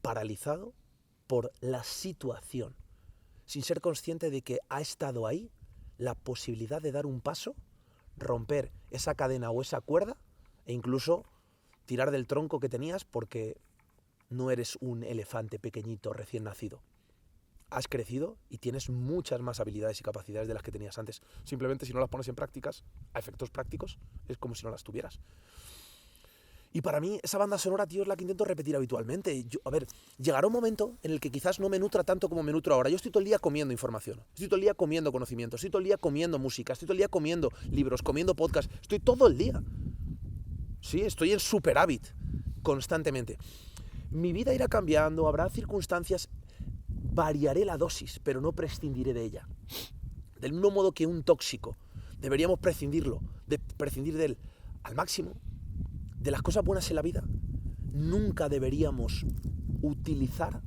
paralizado por la situación, sin ser consciente de que ha estado ahí la posibilidad de dar un paso, romper esa cadena o esa cuerda e incluso tirar del tronco que tenías porque no eres un elefante pequeñito recién nacido. Has crecido y tienes muchas más habilidades y capacidades de las que tenías antes. Simplemente si no las pones en prácticas, a efectos prácticos, es como si no las tuvieras. Y para mí, esa banda sonora, tío, es la que intento repetir habitualmente. Llegará un momento en el que quizás no me nutra tanto como me nutro ahora. Yo estoy todo el día comiendo información, estoy todo el día comiendo conocimiento, estoy todo el día comiendo música, estoy todo el día comiendo libros, comiendo podcasts, estoy todo el día. Sí, estoy en superávit constantemente. Mi vida irá cambiando, habrá circunstancias, variaré la dosis, pero no prescindiré de ella. Del mismo modo que un tóxico, deberíamos prescindir de él al máximo. De las cosas buenas en la vida, nunca deberíamos utilizar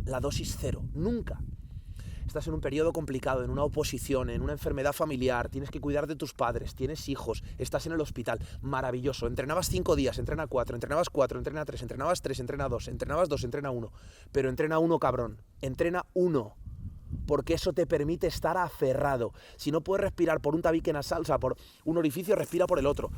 la dosis cero, nunca. Estás en un periodo complicado, en una oposición, en una enfermedad familiar, tienes que cuidar de tus padres, tienes hijos, estás en el hospital, maravilloso. Entrenabas 5 días, entrena 4, entrenabas 4, entrena 3, entrenabas 3, entrena 2, entrenabas 2, entrena 1. Pero entrena 1, cabrón, entrena 1. Porque eso te permite estar aferrado. Si no puedes respirar por un tabique nasal, o sea, por un orificio, respira por el otro.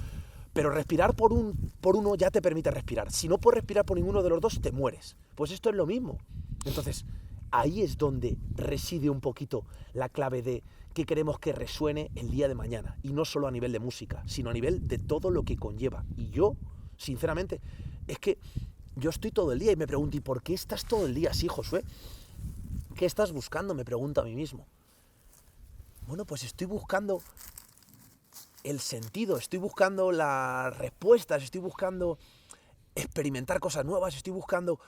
Pero respirar por uno ya te permite respirar. Si no puedes respirar por ninguno de los dos, te mueres. Pues esto es lo mismo. Entonces, ahí es donde reside un poquito la clave de qué queremos que resuene el día de mañana. Y no solo a nivel de música, sino a nivel de todo lo que conlleva. Y yo, sinceramente, es que yo estoy todo el día y me pregunto, ¿y por qué estás todo el día así, Josué? ¿Qué estás buscando? Me pregunto a mí mismo. Bueno, pues estoy buscando el sentido, estoy buscando las respuestas, estoy buscando experimentar cosas nuevas, estoy buscando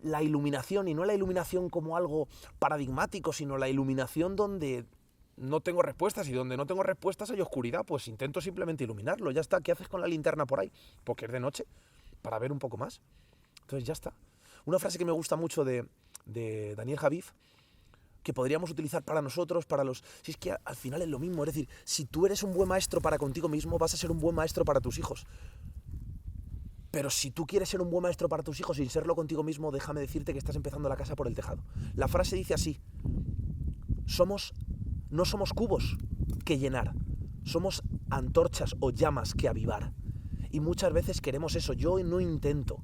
la iluminación, y no la iluminación como algo paradigmático, sino la iluminación donde no tengo respuestas, y donde no tengo respuestas hay oscuridad, pues intento simplemente iluminarlo, ya está. ¿Qué haces con la linterna por ahí? Porque es de noche, para ver un poco más. Entonces ya está. Una frase que me gusta mucho de Daniel Javif, que podríamos utilizar para nosotros, para los... Si es que al final es lo mismo, es decir, si tú eres un buen maestro para contigo mismo, vas a ser un buen maestro para tus hijos. Pero si tú quieres ser un buen maestro para tus hijos sin serlo contigo mismo, déjame decirte que estás empezando la casa por el tejado. La frase dice así: no somos cubos que llenar, somos antorchas o llamas que avivar. Y muchas veces queremos eso. Yo no intento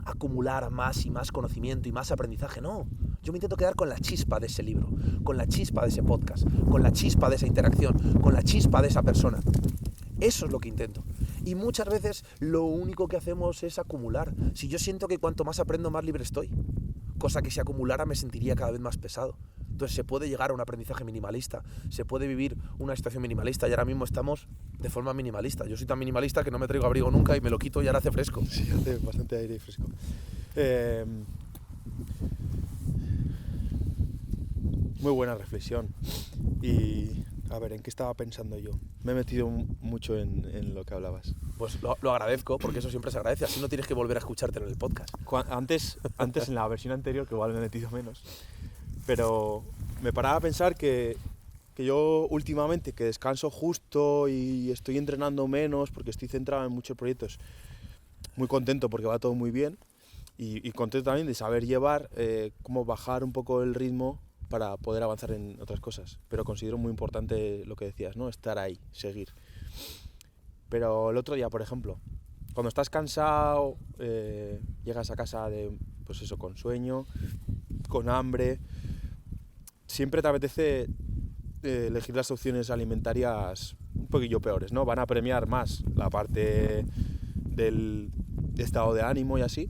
acumular más y más conocimiento y más aprendizaje, no. Yo me intento quedar con la chispa de ese libro, con la chispa de ese podcast, con la chispa de esa interacción, con la chispa de esa persona. Eso es lo que intento. Y muchas veces lo único que hacemos es acumular. Si yo siento que cuanto más aprendo, más libre estoy, cosa que si acumulara me sentiría cada vez más pesado. Entonces se puede llegar a un aprendizaje minimalista, se puede vivir una situación minimalista, y ahora mismo estamos de forma minimalista. Yo soy tan minimalista que no me traigo abrigo nunca y me lo quito y ahora hace fresco. Sí, hace bastante aire y fresco. Muy buena reflexión. Y A ver, ¿en qué estaba pensando yo? Me he metido mucho en lo que hablabas. Pues lo agradezco, porque eso siempre se agradece. Así no tienes que volver a escuchártelo en el podcast. Antes en la versión anterior, que igual me he metido menos, pero me paraba a pensar que yo últimamente, que descanso justo y estoy entrenando menos porque estoy centrado en muchos proyectos, muy contento porque va todo muy bien y contento también de saber llevar, cómo bajar un poco el ritmo para poder avanzar en otras cosas. Pero considero muy importante lo que decías, ¿no? Estar ahí, seguir. Pero el otro día, por ejemplo, cuando estás cansado, llegas a casa pues eso, con sueño, con hambre, siempre te apetece elegir las opciones alimentarias un poquillo peores, ¿no? Van a premiar más la parte del estado de ánimo y así,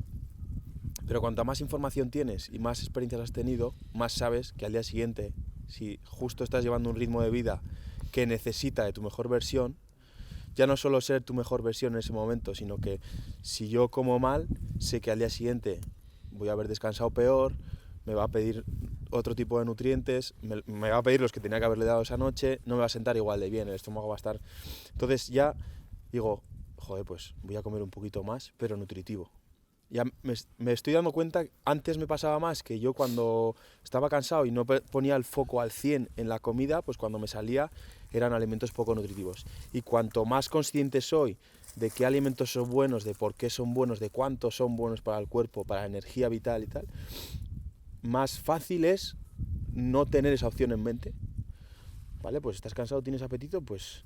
pero cuanta más información tienes y más experiencias has tenido, más sabes que al día siguiente, si justo estás llevando un ritmo de vida que necesita de tu mejor versión, ya no solo ser tu mejor versión en ese momento, sino que si yo como mal, sé que al día siguiente voy a haber descansado peor, me va a pedir otro tipo de nutrientes, me va a pedir los que tenía que haberle dado esa noche, no me va a sentar igual de bien, el estómago va a estar... Entonces ya digo, joder, pues voy a comer un poquito más, pero nutritivo. Ya me estoy dando cuenta, antes me pasaba más que yo cuando estaba cansado y no ponía el foco al 100 en la comida, pues cuando me salía eran alimentos poco nutritivos. Y cuanto más consciente soy de qué alimentos son buenos, de por qué son buenos, de cuántos son buenos para el cuerpo, para la energía vital y tal, más fácil es no tener esa opción en mente. ¿Vale? Pues estás cansado, tienes apetito, pues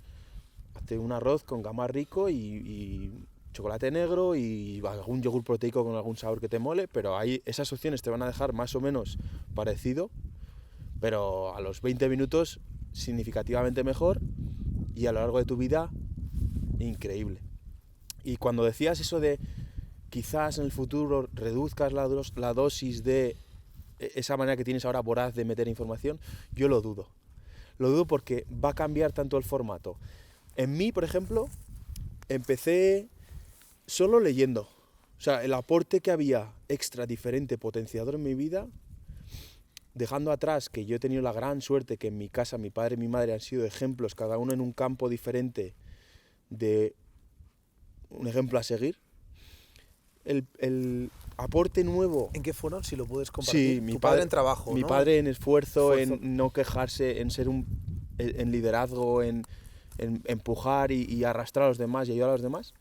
hazte un arroz con gama rico y chocolate negro y algún yogur proteico con algún sabor que te mole, pero ahí esas opciones te van a dejar más o menos parecido, pero a los 20 minutos significativamente mejor y a lo largo de tu vida increíble. Y cuando decías eso de quizás en el futuro reduzcas la dosis de esa manera que tienes ahora voraz de meter información, yo lo dudo. Lo dudo porque va a cambiar tanto el formato. En mí, por ejemplo, empecé solo leyendo. O sea, el aporte que había extra, diferente, potenciador en mi vida, dejando atrás que yo he tenido la gran suerte que en mi casa mi padre y mi madre han sido ejemplos, cada uno en un campo diferente, de un ejemplo a seguir. El aporte nuevo... ¿En qué fueron, si lo puedes compartir? Sí, mi tu padre en trabajo, mi ¿no? padre en esfuerzo, en no quejarse, en ser en liderazgo, en empujar y arrastrar a los demás y ayudar a los demás.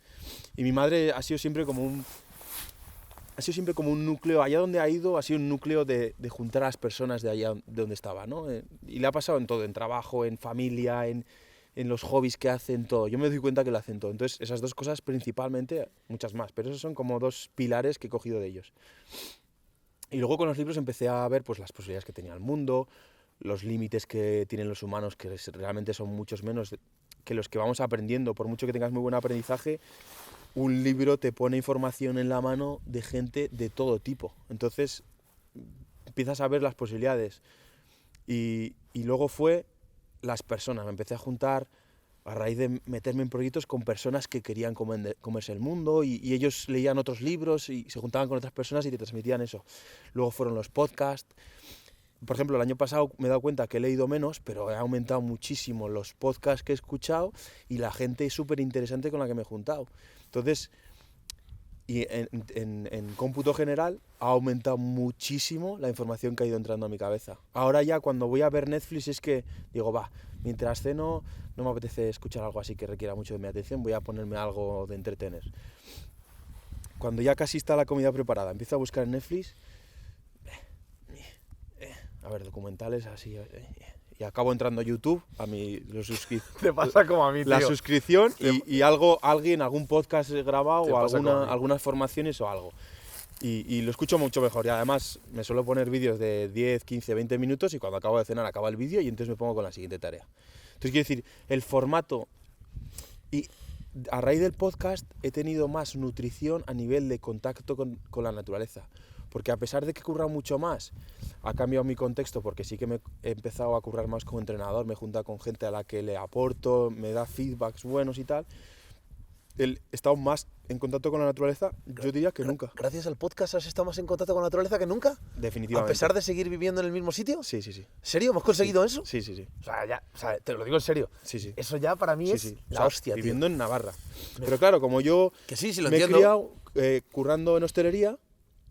Y mi madre ha sido siempre como un núcleo, allá donde ha ido, ha sido un núcleo de juntar a las personas de allá donde estaba, ¿no? Y le ha pasado en todo, en trabajo, en familia, en los hobbies que hacen, todo. Yo me doy cuenta que lo hacen todo. Entonces, esas dos cosas principalmente, muchas más, pero esos son como dos pilares que he cogido de ellos. Y luego con los libros empecé a ver pues las posibilidades que tenía el mundo, los límites que tienen los humanos, que realmente son muchos menos que los que vamos aprendiendo. Por mucho que tengas muy buen aprendizaje, un libro te pone información en la mano de gente de todo tipo. Entonces empiezas a ver las posibilidades. Y luego fue las personas. Me empecé a juntar a raíz de meterme en proyectos con personas que querían comerse el mundo y ellos leían otros libros y se juntaban con otras personas y te transmitían eso. Luego fueron los podcasts. Por ejemplo, el año pasado me he dado cuenta que he leído menos, pero he aumentado muchísimo los podcasts que he escuchado y la gente súper interesante con la que me he juntado. Entonces, y en cómputo general, ha aumentado muchísimo la información que ha ido entrando a mi cabeza. Ahora ya cuando voy a ver Netflix es que digo, va, mientras ceno no me apetece escuchar algo así que requiera mucho de mi atención, voy a ponerme algo de entretener. Cuando ya casi está la comida preparada, empiezo a buscar en Netflix, a ver, documentales así, y acabo entrando a YouTube, a mi Te pasa como a mí, tío. la suscripción y algún podcast grabado o algunas formaciones o algo. Y lo escucho mucho mejor. Y además me suelo poner vídeos de 10, 15, 20 minutos y cuando acabo de cenar acaba el vídeo y entonces me pongo con la siguiente tarea. Entonces quiero decir, el formato... Y a raíz del podcast he tenido más nutrición a nivel de contacto con la naturaleza. Porque a pesar de que he currado mucho más, ha cambiado mi contexto porque sí que he empezado a currar más como entrenador, me he juntado con gente a la que le aporto, me da feedbacks buenos y tal. he estado más en contacto con la naturaleza, yo diría que nunca. ¿Gracias al podcast has estado más en contacto con la naturaleza que nunca? Definitivamente. ¿A pesar de seguir viviendo en el mismo sitio? Sí, sí, sí. ¿En serio? ¿Hemos conseguido eso? Sí, sí, sí. O sea, te lo digo en serio. Sí, sí. Eso ya para mí Sí, es sí. la O sea, hostia, viviendo en Navarra. Pero claro, como yo Que sí, lo me he entiendo. criado currando en hostelería,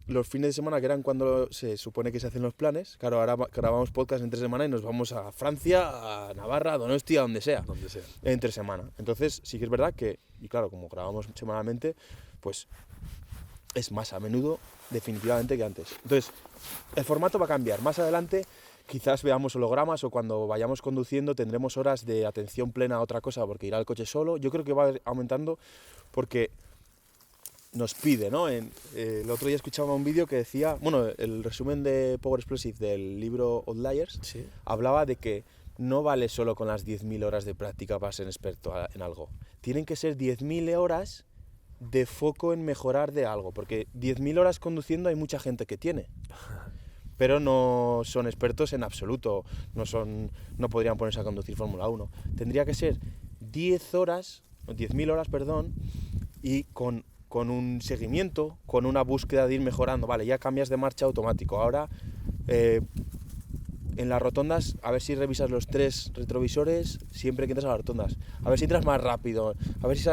los fines de semana, que eran cuando se supone que se hacen los planes, claro, ahora grabamos podcast entre semana y nos vamos a Francia, a Navarra, a Donostia, donde sea. Donde sea. Entre semana. Entonces, sí que es verdad que, y claro, como grabamos semanalmente, pues es más a menudo, definitivamente, que antes. Entonces, el formato va a cambiar. Más adelante, quizás veamos hologramas o cuando vayamos conduciendo tendremos horas de atención plena a otra cosa porque irá el coche solo. Yo creo que va a ir aumentando porque nos pide, ¿no? El otro día escuchaba un vídeo que decía, bueno, el resumen de Power Explosive del libro Outliers Sí. hablaba de que no vale solo con las 10.000 horas de práctica para ser experto en algo. Tienen que ser 10.000 horas de foco en mejorar de algo, porque 10.000 horas conduciendo hay mucha gente que tiene, pero no son expertos en absoluto, no podrían ponerse a conducir Fórmula 1. Tendría que ser 10.000 horas, perdón, y con un seguimiento, con una búsqueda de ir mejorando. Vale, ya cambias de marcha automático. Ahora, en las rotondas, a ver si revisas los 3 retrovisores siempre que entras a las rotondas. A ver si entras más rápido. A ver si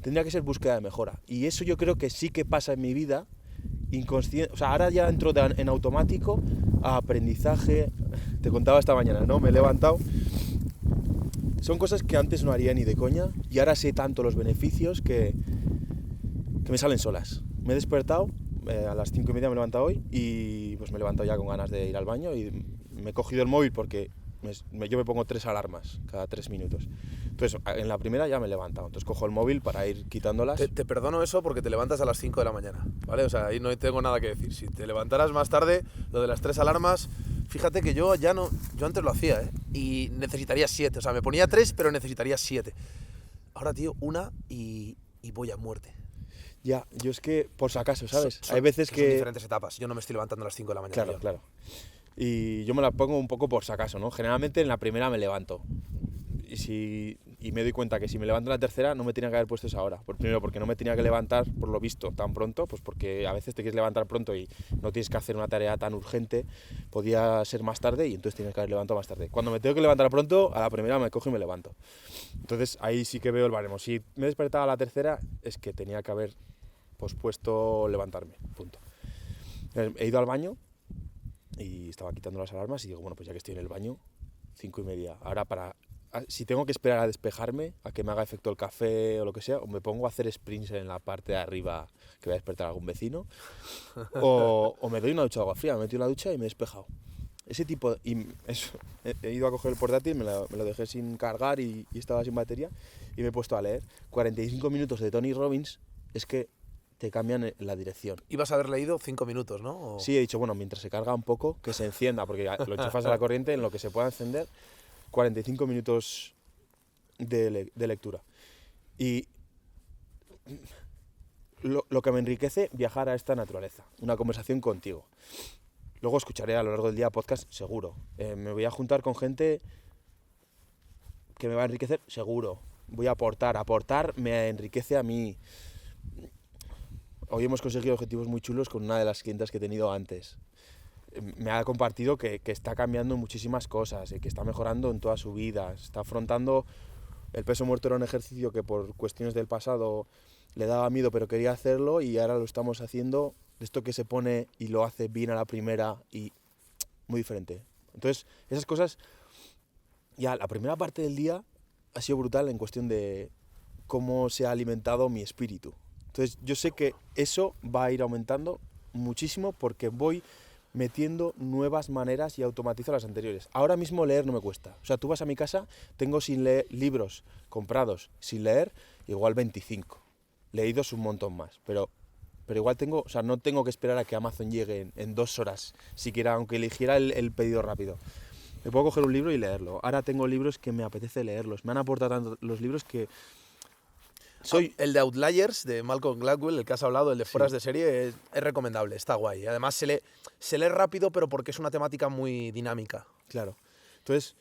tendría que ser búsqueda de mejora. Y eso yo creo que sí que pasa en mi vida inconsciente. O sea, ahora ya entro en automático a aprendizaje. Te contaba esta mañana, ¿no? Me he levantado. Son cosas que antes no haría ni de coña. Y ahora sé tanto los beneficios que me salen solas. Me he despertado, a las 5:30 me he levantado hoy y pues me he levantado ya con ganas de ir al baño y me he cogido el móvil porque yo me pongo 3 alarmas cada 3 minutos. Entonces, en la primera ya me he levantado, entonces cojo el móvil para ir quitándolas. Te perdono eso porque te levantas a las 5 de la mañana, ¿vale? O sea, ahí no tengo nada que decir. Si te levantaras más tarde, lo de las 3 alarmas, fíjate que yo antes lo hacía, ¿eh? Y necesitaría 7, o sea, me ponía 3, pero necesitaría 7. Ahora, tío, una y voy a muerte. Ya, yo es que, por si acaso, ¿sabes? Hay veces que... Son diferentes etapas. Yo no me estoy levantando a las 5 de la mañana. Claro, claro. Y yo me la pongo un poco por si acaso, ¿no? Generalmente en la primera me levanto. Y me doy cuenta que si me levanto en la tercera no me tenía que haber puesto esa hora. Primero porque no me tenía que levantar, por lo visto, tan pronto, pues porque a veces te quieres levantar pronto y no tienes que hacer una tarea tan urgente. Podía ser más tarde y entonces tienes que haber levantado más tarde. Cuando me tengo que levantar pronto, a la primera me cojo y me levanto. Entonces ahí sí que veo el baremo. Si me he despertado a la tercera, es que tenía que haber pospuesto levantarme, punto. He ido al baño y estaba quitando las alarmas y digo, bueno, pues ya que estoy en el baño, 5:30. Ahora si tengo que esperar a despejarme, a que me haga efecto el café o lo que sea, o me pongo a hacer sprints en la parte de arriba que voy a despertar a algún vecino, o me doy una ducha de agua fría, me metí en la ducha y me he despejado. Ese tipo, y eso, he ido a coger el portátil, me lo dejé sin cargar y estaba sin batería y me he puesto a leer. 45 minutos de Tony Robbins, es que te cambian la dirección. Ibas a haber leído 5 minutos, ¿no? Sí, he dicho, bueno, mientras se carga un poco, que se encienda, porque lo enchufas a la corriente, en lo que se pueda encender, 45 minutos de lectura. Y lo que me enriquece, viajar a esta naturaleza, una conversación contigo. Luego escucharé a lo largo del día podcast, seguro. Me voy a juntar con gente que me va a enriquecer, seguro. Voy a aportar me enriquece a mí. Hoy hemos conseguido objetivos muy chulos con una de las clientas que he tenido antes. Me ha compartido que está cambiando muchísimas cosas, que está mejorando en toda su vida, está afrontando el peso muerto. Era un ejercicio que por cuestiones del pasado le daba miedo pero quería hacerlo y ahora lo estamos haciendo, de esto que se pone y lo hace bien a la primera y muy diferente. Entonces esas cosas, ya la primera parte del día ha sido brutal en cuestión de cómo se ha alimentado mi espíritu. Entonces yo sé que eso va a ir aumentando muchísimo porque voy metiendo nuevas maneras y automatizo las anteriores. Ahora mismo leer no me cuesta. O sea, tú vas a mi casa, tengo sin leer libros comprados sin leer, igual 25. Leídos un montón más, pero igual tengo, o sea, no tengo que esperar a que Amazon llegue en 2 horas, siquiera aunque eligiera el pedido rápido. Me puedo coger un libro y leerlo. Ahora tengo libros que me apetece leerlos. Me han aportado tanto los libros que... El de Outliers, de Malcolm Gladwell, el que has hablado, el de Fueras de Serie, es recomendable, está guay. Además se lee rápido, pero porque es una temática muy dinámica. Claro. Entonces,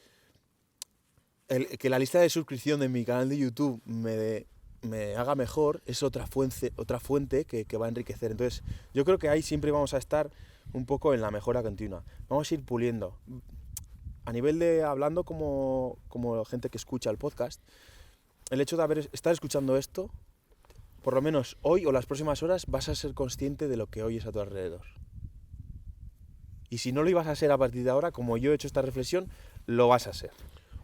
que la lista de suscripción de mi canal de YouTube me me haga mejor, es otra fuente que va a enriquecer. Entonces, yo creo que ahí siempre vamos a estar un poco en la mejora continua. Vamos a ir puliendo. A nivel de hablando como gente que escucha el podcast, el hecho de estar escuchando esto, por lo menos hoy o las próximas horas, vas a ser consciente de lo que oyes a tu alrededor. Y si no lo ibas a ser a partir de ahora, como yo he hecho esta reflexión, lo vas a ser.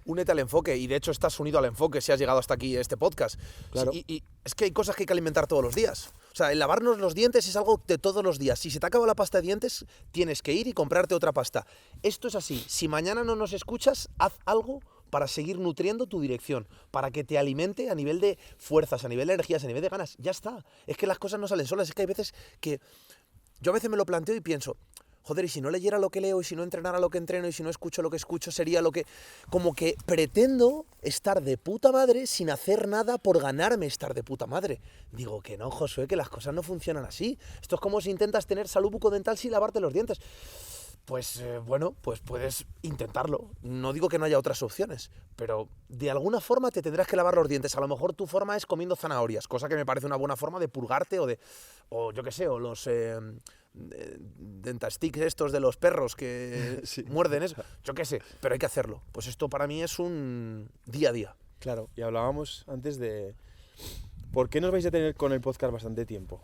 Únete al enfoque, y de hecho estás unido al enfoque si has llegado hasta aquí este podcast. Claro. Y es que hay cosas que hay que alimentar todos los días. O sea, el lavarnos los dientes es algo de todos los días. Si se te acaba la pasta de dientes, tienes que ir y comprarte otra pasta. Esto es así. Si mañana no nos escuchas, haz algo para seguir nutriendo tu dirección, para que te alimente a nivel de fuerzas, a nivel de energías, a nivel de ganas. Ya está. Es que las cosas no salen solas. Es que hay veces que... Yo a veces me lo planteo y pienso... Joder, y si no leyera lo que leo, y si no entrenara lo que entreno, y si no escucho lo que escucho, sería lo que... Como que pretendo estar de puta madre sin hacer nada por ganarme estar de puta madre. Digo que no, Josué, que las cosas no funcionan así. Esto es como si intentas tener salud bucodental sin lavarte los dientes. Pues bueno, pues puedes intentarlo. No digo que no haya otras opciones, pero de alguna forma te tendrás que lavar los dientes. A lo mejor tu forma es comiendo zanahorias, cosa que me parece una buena forma de purgarte o yo qué sé, o los... dentasticks estos de los perros que Sí. muerden eso, yo qué sé, pero hay que hacerlo. Pues esto para mí es un día a día. Claro, y hablábamos antes de... ¿Por qué nos vais a tener con el podcast bastante tiempo?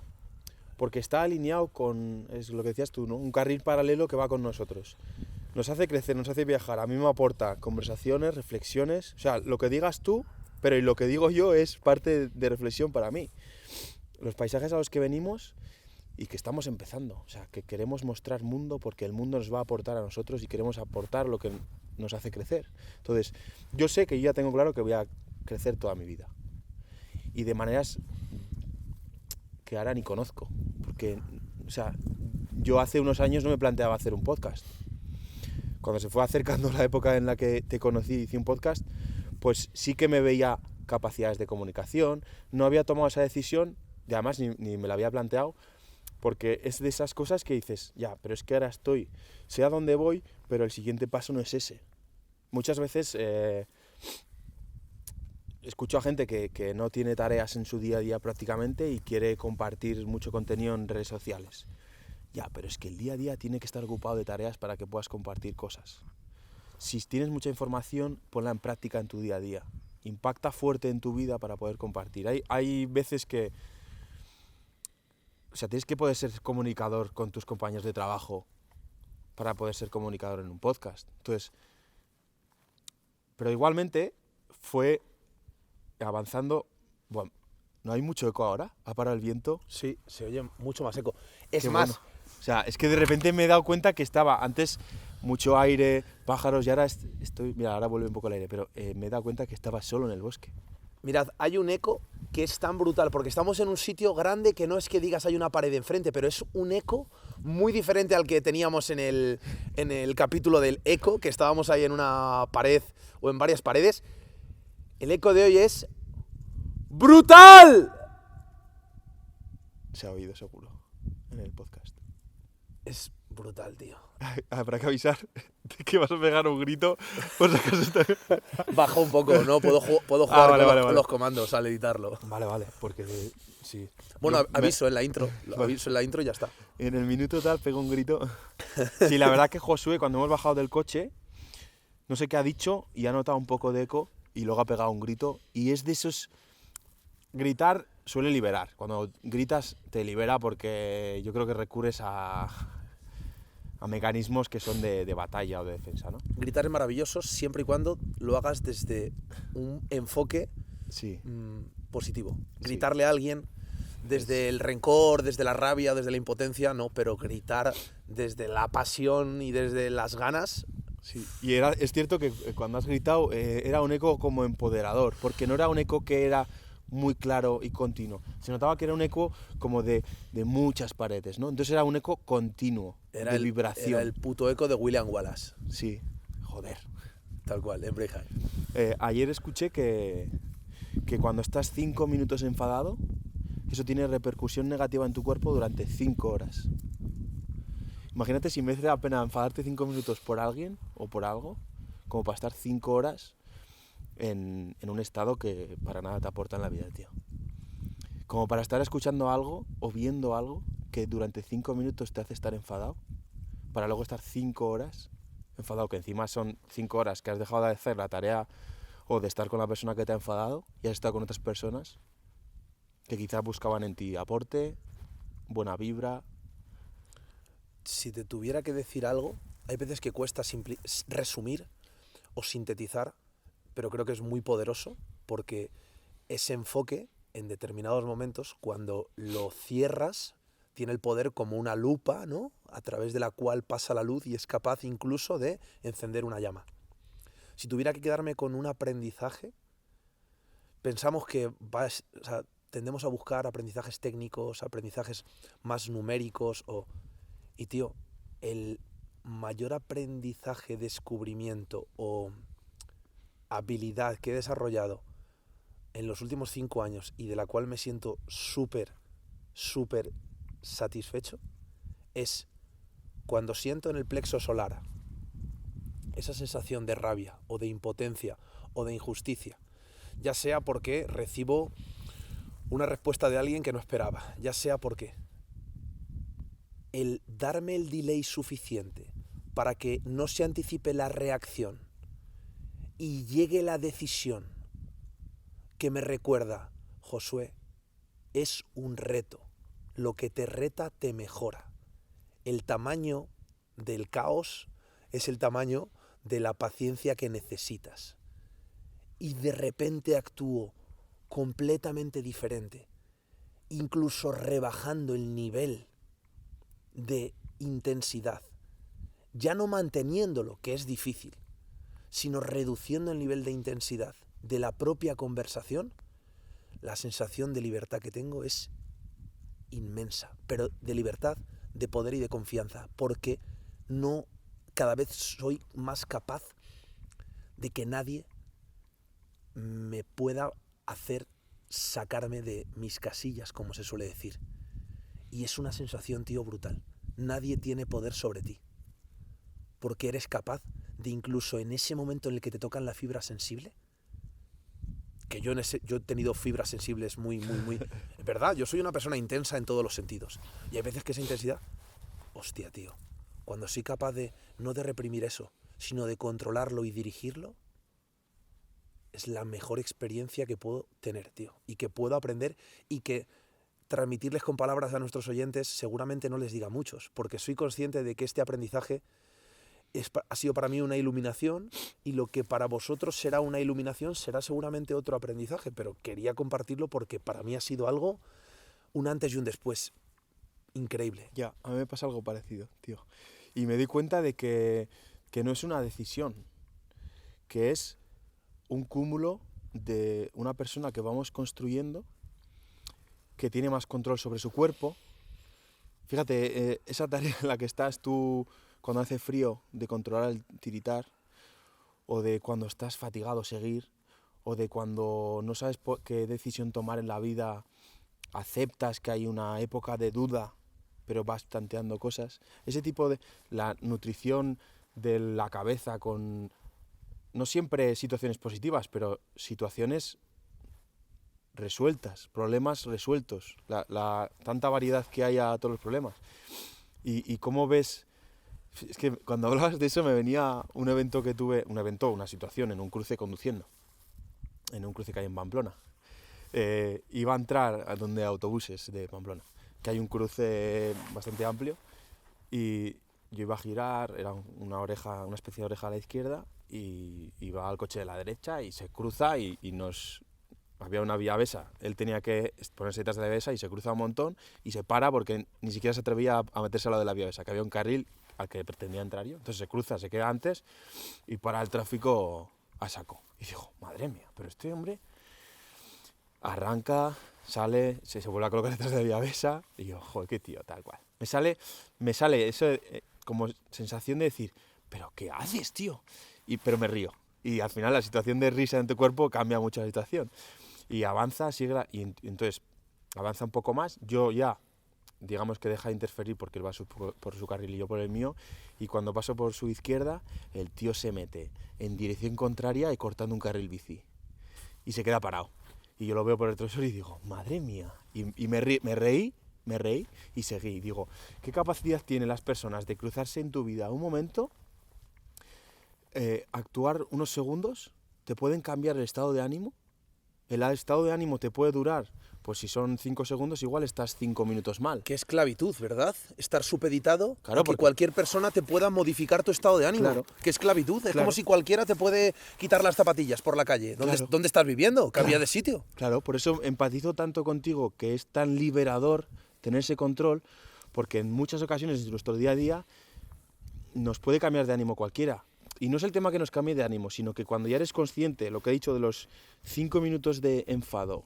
Porque está alineado con, es lo que decías tú, ¿no? Un carril paralelo que va con nosotros. Nos hace crecer, nos hace viajar. A mí me aporta conversaciones, reflexiones. O sea, lo que digas tú, pero y lo que digo yo es parte de reflexión para mí. Los paisajes a los que venimos y que estamos empezando. O sea, que queremos mostrar mundo porque el mundo nos va a aportar a nosotros y queremos aportar lo que nos hace crecer. Entonces, yo sé que yo ya tengo claro que voy a crecer toda mi vida. Y de maneras que ahora ni conozco. Porque, o sea, yo hace unos años no me planteaba hacer un podcast. Cuando se fue acercando la época en la que te conocí y hice un podcast, pues sí que me veía capacidades de comunicación. No había tomado esa decisión, y además ni me la había planteado, porque es de esas cosas que dices, ya, pero es que ahora sé a dónde voy, pero el siguiente paso no es ese. Muchas veces escucho a gente que no tiene tareas en su día a día prácticamente y quiere compartir mucho contenido en redes sociales. Ya, pero es que el día a día tiene que estar ocupado de tareas para que puedas compartir cosas. Si tienes mucha información, ponla en práctica en tu día a día. Impacta fuerte en tu vida para poder compartir. Hay veces que... O sea, tienes que poder ser comunicador con tus compañeros de trabajo para poder ser comunicador en un podcast. Entonces, pero igualmente fue avanzando. Bueno, ¿no hay mucho eco ahora? ¿Ha parado el viento? Sí, se oye mucho más eco. Es Qué más, bueno. O sea, es que de repente me he dado cuenta que estaba antes mucho aire, pájaros, y ahora estoy... Mira, ahora vuelve un poco el aire, pero me he dado cuenta que estaba solo en el bosque. mirad, hay un eco que es tan brutal, porque estamos en un sitio grande que no es que digas hay una pared enfrente, pero es un eco muy diferente al que teníamos en el capítulo del eco, que estábamos ahí en una pared o en varias paredes. El eco de hoy es ¡brutal! Se ha oído seguro en el podcast. Es brutal, tío. Habrá que avisar de que vas a pegar un grito por si acaso está... Baja un poco, ¿no? Puedo jugar vale. con los comandos al editarlo. Vale, porque sí. Bueno, Yo aviso en la intro. Lo aviso en la intro y ya está. En el minuto tal pego un grito. Sí, la verdad que Josué, cuando hemos bajado del coche, no sé qué ha dicho y ha notado un poco de eco y luego ha pegado un grito. Y es de esos... Gritar suele liberar. Cuando gritas te libera porque yo creo que recurres a mecanismos que son de batalla o de defensa, ¿no? Gritar es maravilloso siempre y cuando lo hagas desde un enfoque Sí. positivo. Gritarle a alguien desde el rencor, desde la rabia, desde la impotencia, no, pero gritar desde la pasión y desde las ganas. Sí. Y es cierto que cuando has gritado era un eco como empoderador, porque no era un eco que era muy claro y continuo. Se notaba que era un eco como de muchas paredes, ¿no? Entonces era un eco continuo, de vibración. Era el puto eco de William Wallace. Sí, joder. Tal cual, en Braveheart. Ayer escuché que cuando estás 5 minutos enfadado, eso tiene repercusión negativa en tu cuerpo durante 5 horas. Imagínate si merece la pena enfadarte 5 minutos por alguien o por algo, como para estar 5 horas en un estado que para nada te aporta en la vida, tío. como para estar escuchando algo o viendo algo que durante 5 minutos te hace estar enfadado, para luego estar 5 horas enfadado, que encima son 5 horas que has dejado de hacer la tarea o de estar con la persona que te ha enfadado y has estado con otras personas que quizás buscaban en ti aporte, buena vibra. Si te tuviera que decir algo, hay veces que cuesta resumir o sintetizar, pero creo que es muy poderoso porque ese enfoque en determinados momentos, cuando lo cierras, tiene el poder como una lupa, ¿no?, a través de la cual pasa la luz y es capaz incluso de encender una llama. Si tuviera que quedarme con un aprendizaje, pensamos que tendemos a buscar aprendizajes técnicos, aprendizajes más numéricos, y tío, el mayor aprendizaje, descubrimiento o habilidad que he desarrollado en los últimos 5 años y de la cual me siento súper satisfecho, es cuando siento en el plexo solar esa sensación de rabia o de impotencia o de injusticia, ya sea porque recibo una respuesta de alguien que no esperaba, ya sea porque el darme el delay suficiente para que no se anticipe la reacción y llegue la decisión que me recuerda, Josué, es un reto, lo que te reta te mejora. El tamaño del caos es el tamaño de la paciencia que necesitas. Y de repente actúo completamente diferente, incluso rebajando el nivel de intensidad, ya no manteniéndolo, que es difícil, sino reduciendo el nivel de intensidad de la propia conversación. La sensación de libertad que tengo es inmensa, pero de libertad, de poder y de confianza, porque cada vez soy más capaz de que nadie me pueda hacer sacarme de mis casillas, como se suele decir. Y es una sensación, tío, brutal. Nadie tiene poder sobre ti, porque eres capaz de, incluso en ese momento en el que te tocan la fibra sensible, que yo he tenido fibras sensibles muy... Es verdad, yo soy una persona intensa en todos los sentidos. Y hay veces que esa intensidad, hostia, tío, cuando soy capaz de, no de reprimir eso, sino de controlarlo y dirigirlo, es la mejor experiencia que puedo tener, tío. Y que puedo aprender y que transmitirles con palabras a nuestros oyentes seguramente no les diga a muchos, porque soy consciente de que este aprendizaje ha sido para mí una iluminación, y lo que para vosotros será una iluminación será seguramente otro aprendizaje, pero quería compartirlo porque para mí ha sido algo, un antes y un después increíble. Ya, a mí me pasa algo parecido, tío. Y me di cuenta de que no es una decisión, que es un cúmulo de una persona que vamos construyendo, que tiene más control sobre su cuerpo. Fíjate, esa tarea en la que estás tú cuando hace frío, de controlar el tiritar, o de cuando estás fatigado seguir, o de cuando no sabes qué decisión tomar en la vida, aceptas que hay una época de duda, pero vas tanteando cosas. Ese tipo de... la nutrición de la cabeza con... no siempre situaciones positivas, pero situaciones resueltas, problemas resueltos, la tanta variedad que hay a todos los problemas. Y cómo ves... Es que cuando hablabas de eso me venía un evento que tuve, una situación en un cruce conduciendo, en un cruce que hay en Pamplona. Iba a entrar a donde autobuses de Pamplona, que hay un cruce bastante amplio, y yo iba a girar, era una especie de oreja a la izquierda, y iba al coche de la derecha y se cruza y había una vía Besa, él tenía que ponerse detrás de la Besa y se cruza un montón y se para porque ni siquiera se atrevía a meterse al lado de la vía Besa, que había un carril al que pretendía entrar yo. Entonces se cruza, se queda antes y para el tráfico a saco. Y digo, madre mía, pero este hombre arranca, sale, se vuelve a colocar detrás de la vía Besa y yo, joder, qué tío, tal cual. Me sale eso como sensación de decir, pero ¿qué haces, tío? Pero me río. Y al final la situación de risa en tu cuerpo cambia mucho la situación. Y avanza, sigue, y entonces avanza un poco más. Yo ya, digamos que deja de interferir porque él va por su carril y yo por el mío. Y cuando paso por su izquierda, el tío se mete en dirección contraria y cortando un carril bici. Y se queda parado. Y yo lo veo por el retrovisor y digo, madre mía. Y me reí y seguí. Digo, ¿qué capacidad tienen las personas de cruzarse en tu vida un momento, actuar unos segundos, te pueden cambiar el estado de ánimo? El estado de ánimo te puede durar, pues si son 5 segundos, igual estás 5 minutos mal. Qué esclavitud, ¿verdad? Estar supeditado Claro, a que porque- cualquier persona te pueda modificar tu estado de ánimo. Claro. Qué esclavitud. Es Claro. como si cualquiera te puede quitar las zapatillas por la calle. Claro. ¿Dónde estás viviendo? Cambia de sitio. Claro, por eso empatizo tanto contigo, que es tan liberador tener ese control, porque en muchas ocasiones de nuestro día a día nos puede cambiar de ánimo cualquiera. Y no es el tema que nos cambie de ánimo, sino que cuando ya eres consciente, lo que he dicho de los 5 minutos de enfado,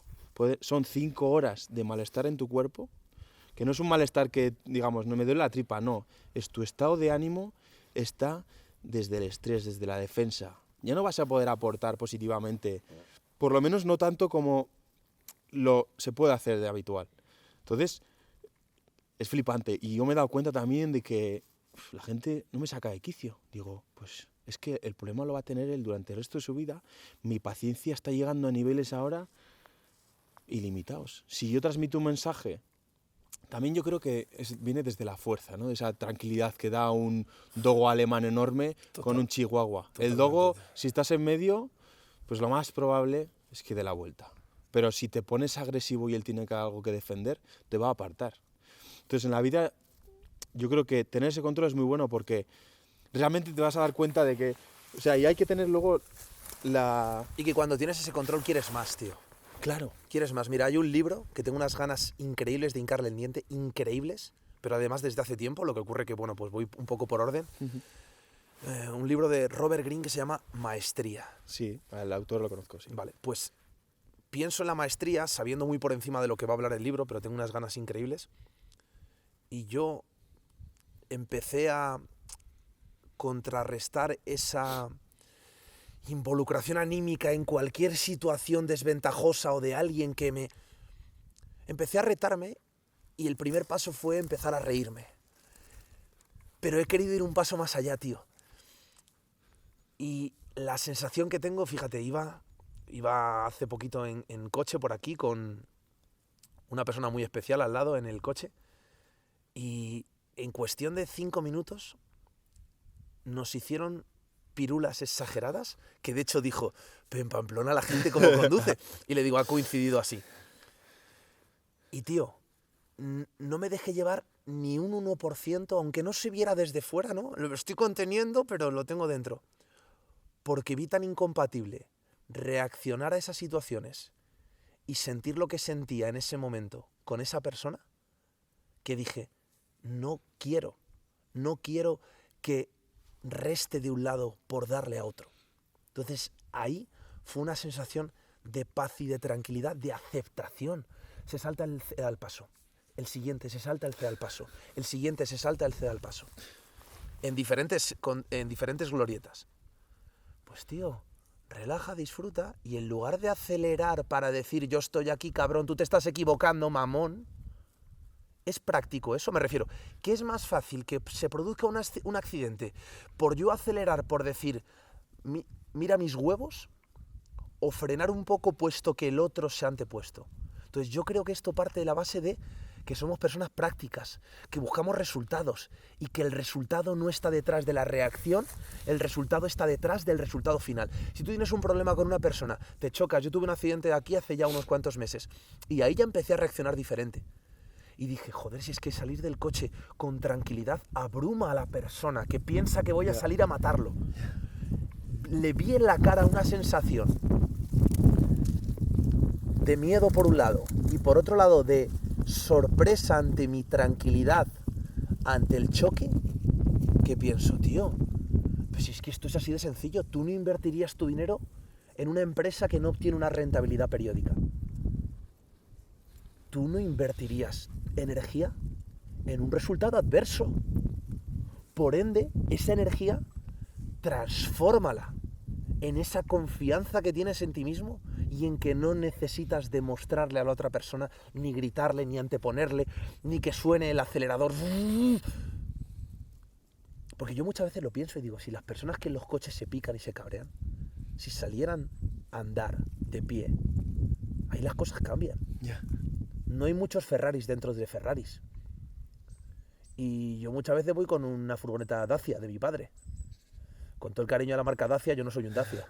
son 5 horas de malestar en tu cuerpo, que no es un malestar que, digamos, no me duele la tripa, no, es tu estado de ánimo está desde el estrés, desde la defensa. Ya no vas a poder aportar positivamente, por lo menos no tanto como se puede hacer de habitual. Entonces, es flipante. Y yo me he dado cuenta también de que la gente no me saca de quicio. Digo, pues es que el problema lo va a tener él durante el resto de su vida. Mi paciencia está llegando a niveles ahora ilimitados. Si yo transmito un mensaje, también yo creo que viene desde la fuerza, ¿no? De esa tranquilidad que da un dogo alemán enorme con un chihuahua. El dogo, si estás en medio, pues lo más probable es que dé la vuelta. Pero si te pones agresivo y él tiene algo que defender, te va a apartar. Entonces, en la vida, yo creo que tener ese control es muy bueno porque realmente te vas a dar cuenta de que... O sea, y hay que tener luego la... Y que cuando tienes ese control quieres más, tío. Claro. Quieres más. Mira, hay un libro que tengo unas ganas increíbles de hincarle el diente, increíbles, pero además desde hace tiempo, lo que ocurre que, bueno, pues voy un poco por orden. Un libro de Robert Greene que se llama Maestría. Sí, el autor lo conozco, sí. Vale, pues pienso en la maestría sabiendo muy por encima de lo que va a hablar el libro, pero tengo unas ganas increíbles. Y yo empecé a contrarrestar esa involucración anímica en cualquier situación desventajosa o de alguien que me... Empecé a retarme y el primer paso fue empezar a reírme. Pero he querido ir un paso más allá, tío. Y la sensación que tengo, fíjate, iba hace poquito en coche por aquí con una persona muy especial al lado en el coche y en cuestión de 5 minutos nos hicieron pirulas exageradas, que de hecho dijo, pero en Pamplona la gente cómo conduce. Y le digo, ha coincidido así. Y tío, no me dejé llevar ni un 1%, aunque no se viera desde fuera, ¿no? Lo estoy conteniendo, pero lo tengo dentro. Porque vi tan incompatible reaccionar a esas situaciones y sentir lo que sentía en ese momento con esa persona, que dije, no quiero que reste de un lado por darle a otro. Entonces ahí fue una sensación de paz y de tranquilidad, de aceptación. Se salta el ceda al paso, el siguiente se salta el ceda al paso, el siguiente se salta el ceda al paso. En diferentes glorietas. Pues tío, relaja, disfruta y en lugar de acelerar para decir yo estoy aquí, cabrón, tú te estás equivocando, mamón, es práctico, eso me refiero. ¿Qué es más fácil que se produzca un accidente por yo acelerar, por decir mira mis huevos, o frenar un poco puesto que el otro se ha antepuesto? Entonces yo creo que esto parte de la base de que somos personas prácticas, que buscamos resultados y que el resultado no está detrás de la reacción, el resultado está detrás del resultado final. Si tú tienes un problema con una persona, te chocas, yo tuve un accidente aquí hace ya unos cuantos meses y ahí ya empecé a reaccionar diferente. Y dije, joder, si es que salir del coche con tranquilidad abruma a la persona que piensa que voy a salir a matarlo. Le vi en la cara una sensación de miedo por un lado y por otro lado de sorpresa ante mi tranquilidad ante el choque, que pienso, tío, pues si es que esto es así de sencillo, tú no invertirías tu dinero en una empresa que no obtiene una rentabilidad periódica. Tú no invertirías energía en un resultado adverso. Por ende, esa energía transfórmala en esa confianza que tienes en ti mismo y en que no necesitas demostrarle a la otra persona, ni gritarle, ni anteponerle, ni que suene el acelerador. Porque yo muchas veces lo pienso y digo, si las personas que en los coches se pican y se cabrean, si salieran a andar de pie, ahí las cosas cambian. Ya. No hay muchos Ferraris dentro de Ferraris. Y yo muchas veces voy con una furgoneta Dacia de mi padre. Con todo el cariño a la marca Dacia, yo no soy un Dacia.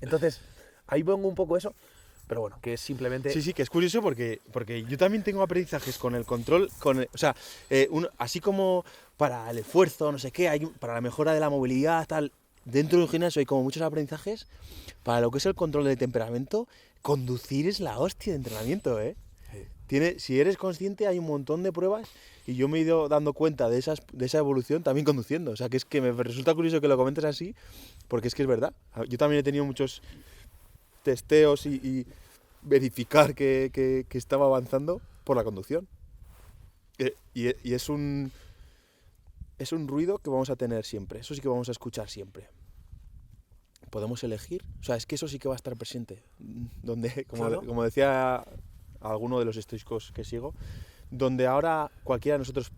Entonces, ahí pongo un poco eso, pero bueno, que es simplemente... Sí, que es curioso porque yo también tengo aprendizajes con el control, así como para el esfuerzo, no sé qué, para la mejora de la movilidad, tal, dentro de un gimnasio hay como muchos aprendizajes. Para lo que es el control del temperamento, conducir es la hostia de entrenamiento, ¿eh? Si eres consciente, hay un montón de pruebas y yo me he ido dando cuenta de esa evolución también conduciendo. O sea, que es que me resulta curioso que lo comentes así, porque es que es verdad. Yo también he tenido muchos testeos y verificar que estaba avanzando por la conducción. Y es un ruido que vamos a tener siempre, eso sí que vamos a escuchar siempre. Podemos elegir, o sea, es que eso sí que va a estar presente. Donde, como decía alguno de los estoicos que sigo, donde ahora cualquiera de nosotros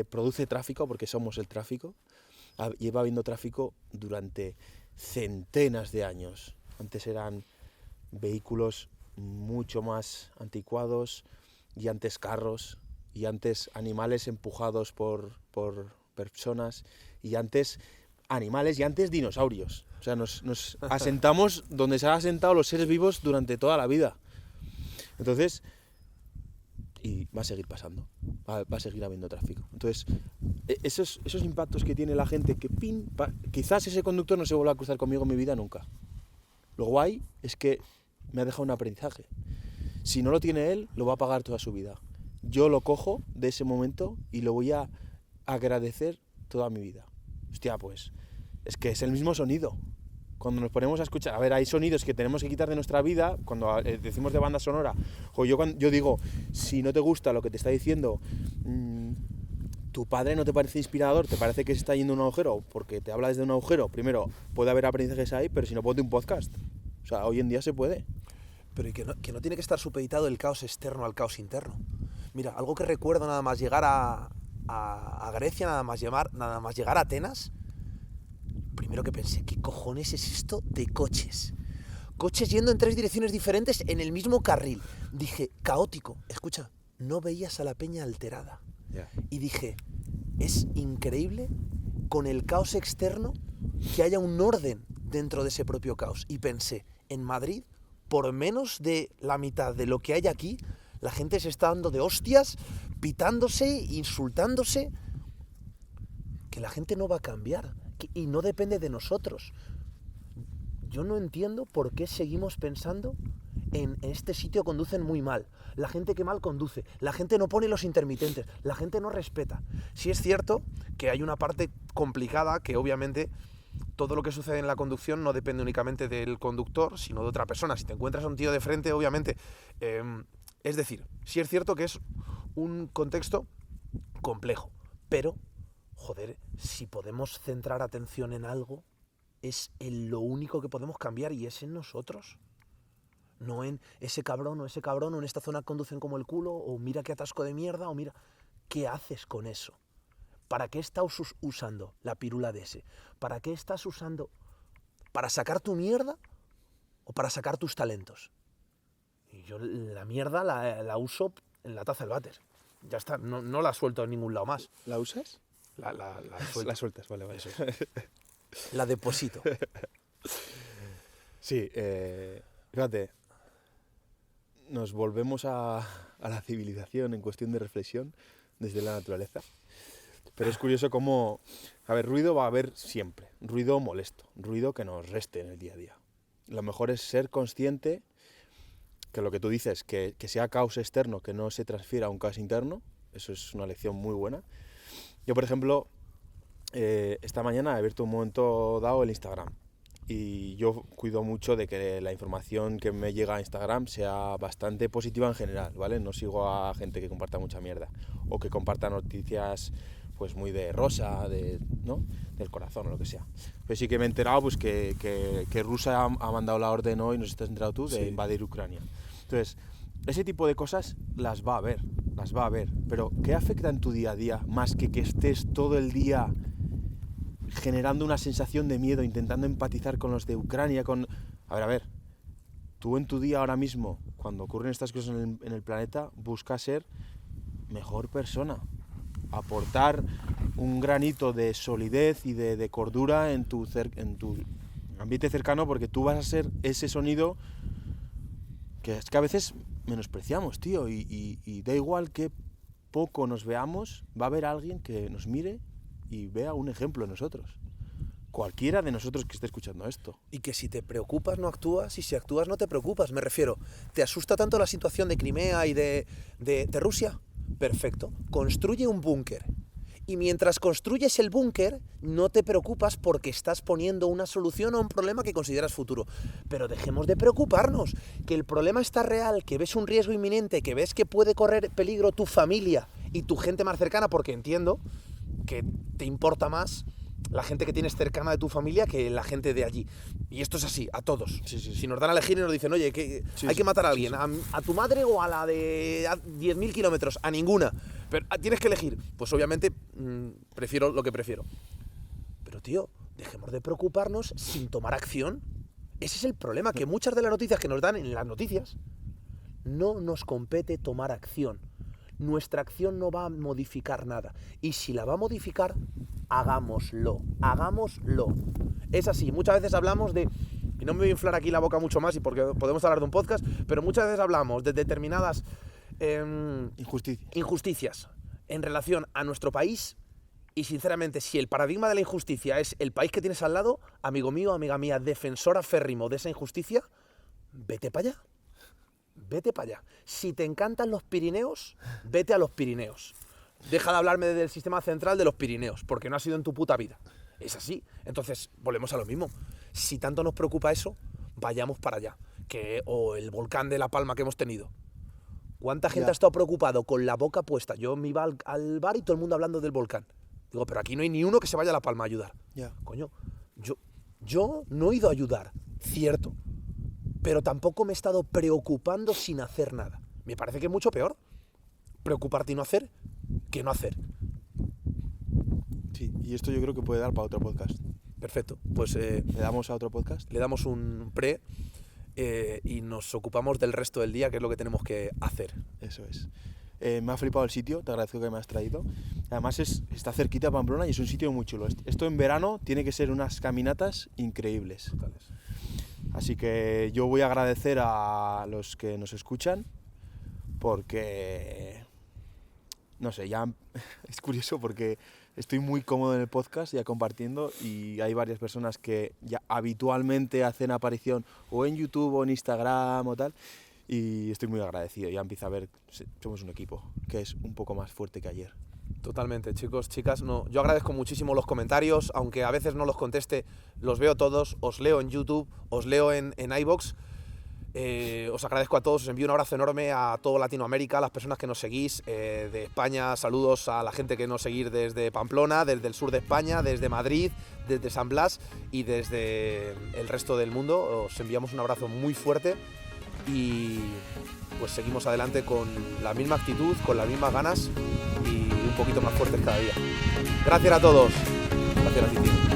produce tráfico, porque somos el tráfico, lleva habiendo tráfico durante centenas de años. Antes eran vehículos mucho más anticuados, y antes carros, y antes animales empujados por personas, y antes animales, y antes dinosaurios. O sea, nos asentamos donde se han asentado los seres vivos durante toda la vida. Entonces, y va a seguir pasando, va a seguir habiendo tráfico. Entonces, esos impactos que tiene la gente, quizás ese conductor no se vuelva a cruzar conmigo en mi vida nunca. Lo guay es que me ha dejado un aprendizaje. Si no lo tiene él, lo va a pagar toda su vida. Yo lo cojo de ese momento y lo voy a agradecer toda mi vida. Hostia, pues, es que es el mismo sonido. Cuando nos ponemos a escuchar, a ver, hay sonidos que tenemos que quitar de nuestra vida, cuando decimos de banda sonora, o yo digo, si no te gusta lo que te está diciendo, tu padre no te parece inspirador, te parece que se está yendo a un agujero, porque te habla desde un agujero, primero, puede haber aprendizajes ahí, pero si no, ponte un podcast. O sea, hoy en día se puede. Pero y que no tiene que estar supeditado el caos externo al caos interno. Mira, algo que recuerdo nada más llegar a Grecia, nada más llegar a Atenas, primero que pensé, ¿qué cojones es esto de coches? Coches yendo en 3 direcciones diferentes en el mismo carril. Dije, caótico. Escucha, no veías a la peña alterada. Yeah. Y dije, es increíble con el caos externo que haya un orden dentro de ese propio caos. Y pensé, en Madrid, por menos de la mitad de lo que hay aquí, la gente se está dando de hostias, pitándose, insultándose. Que la gente no va a cambiar. Y no depende de nosotros. Yo no entiendo por qué seguimos pensando en este sitio conducen muy mal. La gente que mal conduce. La gente no pone los intermitentes. La gente no respeta. Sí es cierto que hay una parte complicada que obviamente todo lo que sucede en la conducción no depende únicamente del conductor, sino de otra persona. Si te encuentras a un tío de frente, obviamente... es decir, sí es cierto que es un contexto complejo, pero... Joder, si podemos centrar atención en algo, es en lo único que podemos cambiar y es en nosotros. No en ese cabrón, o en esta zona conducen como el culo, o mira qué atasco de mierda, o mira... ¿Qué haces con eso? ¿Para qué estás usando la pirula de ese? ¿Para qué estás usando? ¿Para sacar tu mierda o para sacar tus talentos? Y yo la mierda la uso en la taza del váter. Ya está, no la suelto en ningún lado más. ¿La usas? La sueltas, vale. Eso es. La deposito. Sí, fíjate, nos volvemos a la civilización en cuestión de reflexión desde la naturaleza. Pero es curioso cómo, a ver, ruido va a haber siempre, ruido molesto, ruido que nos reste en el día a día. Lo mejor es ser consciente que lo que tú dices, que sea caos externo, que no se transfiera a un caos interno, eso es una lección muy buena. Yo, por ejemplo, esta mañana he abierto un momento dado el Instagram y yo cuido mucho de que la información que me llega a Instagram sea bastante positiva en general, ¿vale? No sigo a gente que comparta mucha mierda o que comparta noticias pues muy de rosa, ¿no? Del corazón o lo que sea. Pero sí que me he enterado pues, que Rusia ha mandado la orden hoy, no sé si te has enterado tú, de invadir Ucrania. Entonces, ese tipo de cosas las va a haber. Pero ¿qué afecta en tu día a día más que estés todo el día generando una sensación de miedo, intentando empatizar con los de Ucrania, A ver, tú en tu día ahora mismo, cuando ocurren estas cosas en el planeta, buscas ser mejor persona, aportar un granito de solidez y de cordura en tu ambiente cercano, porque tú vas a ser ese sonido que es que a veces menospreciamos, tío, y da igual que poco nos veamos, va a haber alguien que nos mire y vea un ejemplo en nosotros. Cualquiera de nosotros que esté escuchando esto. Y que si te preocupas no actúas, y si actúas no te preocupas, me refiero. ¿Te asusta tanto la situación de Crimea y de Rusia? Perfecto, construye un búnker. Y mientras construyes el búnker, no te preocupas porque estás poniendo una solución a un problema que consideras futuro. Pero dejemos de preocuparnos, que el problema está real, que ves un riesgo inminente, que ves que puede correr peligro tu familia y tu gente más cercana, porque entiendo que te importa más la gente que tienes cercana de tu familia que la gente de allí. Y esto es así, a todos. Sí. Si nos dan a elegir y nos dicen, oye, que hay que matar a alguien, a tu madre o a la de 10.000 kilómetros, a ninguna. Pero tienes que elegir. Pues obviamente prefiero lo que prefiero. Pero tío, dejemos de preocuparnos sin tomar acción. Ese es el problema, que muchas de las noticias que nos dan en las noticias no nos compete tomar acción. Nuestra acción no va a modificar nada. Y si la va a modificar, hagámoslo. Es así, muchas veces hablamos de, y no me voy a inflar aquí la boca mucho más, y porque podemos hablar de un podcast, pero muchas veces hablamos de determinadas injusticias en relación a nuestro país, y sinceramente, si el paradigma de la injusticia es el país que tienes al lado, amigo mío, amiga mía, defensor aférrimo de esa injusticia, vete para allá. Vete para allá. Si te encantan los Pirineos, vete a los Pirineos. Deja de hablarme del sistema central de los Pirineos, porque no ha sido en tu puta vida. Es así. Entonces, volvemos a lo mismo. Si tanto nos preocupa eso, vayamos para allá. O el volcán de La Palma que hemos tenido. ¿Cuánta gente ha estado preocupado con la boca puesta? Yo me iba al bar y todo el mundo hablando del volcán. Digo, pero aquí no hay ni uno que se vaya a La Palma a ayudar. Coño, yo no he ido a ayudar, cierto. Pero tampoco me he estado preocupando sin hacer nada. Me parece que es mucho peor preocuparte y no hacer que no hacer. Sí, y esto yo creo que puede dar para otro podcast. Perfecto, pues ¿le damos a otro podcast? Le damos un pre y nos ocupamos del resto del día, que es lo que tenemos que hacer. Eso es. Me ha flipado el sitio, te agradezco que me has traído. Además está cerquita de Pamplona y es un sitio muy chulo. Esto en verano tiene que ser unas caminatas increíbles. Totales. Así que yo voy a agradecer a los que nos escuchan, porque, no sé, ya es curioso porque estoy muy cómodo en el podcast ya compartiendo, y hay varias personas que ya habitualmente hacen aparición o en YouTube o en Instagram o tal, y estoy muy agradecido. Ya empiezo a ver, somos un equipo que es un poco más fuerte que ayer. Totalmente, chicos, chicas, yo agradezco muchísimo los comentarios, aunque a veces no los conteste, los veo todos, os leo en YouTube, os leo en iVoox, os agradezco a todos, os envío un abrazo enorme a todo Latinoamérica, a las personas que nos seguís, de España, saludos a la gente que nos seguís desde Pamplona, desde el sur de España, desde Madrid, desde San Blas y desde el resto del mundo. Os enviamos un abrazo muy fuerte y pues seguimos adelante con la misma actitud, con las mismas ganas y un poquito más fuertes cada día. Gracias a todos. Gracias a ti, tío.